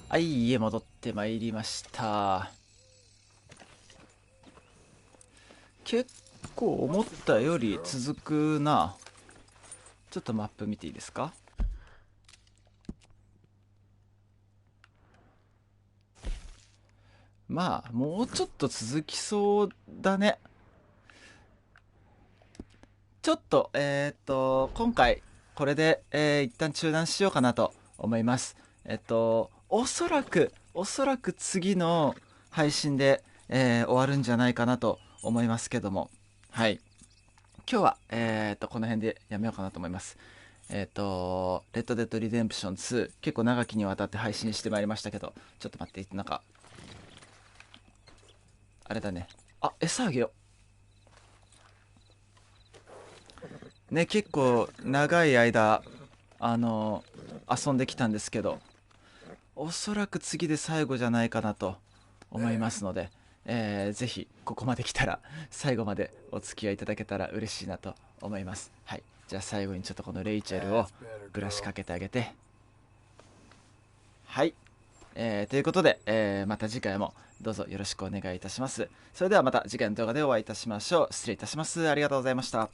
はい、家戻ってまいりました。結構思ったより続くな。ちょっとマップ見ていいですか？まあもうちょっと続きそうだね。ちょっと今回これで、一旦中断しようかなと思います。おそらく次の配信で、終わるんじゃないかなと思いますけども、はい。今日は、この辺でやめようかなと思います。レッドデッドリデンプション2、結構長きにわたって配信してまいりましたけど、ちょっと待って、なんか、あれだね。あ、餌あげよう。ね、結構長い間、遊んできたんですけど、おそらく次で最後じゃないかなと思いますので、ぜひここまで来たら最後までお付き合いいただけたら嬉しいなと思います。はい、じゃあ最後にちょっとこのレイチェルをブラシかけてあげて、はい、ということで、また次回もどうぞよろしくお願いいたします。それではまた次回の動画でお会いいたしましょう。失礼いたします。ありがとうございました。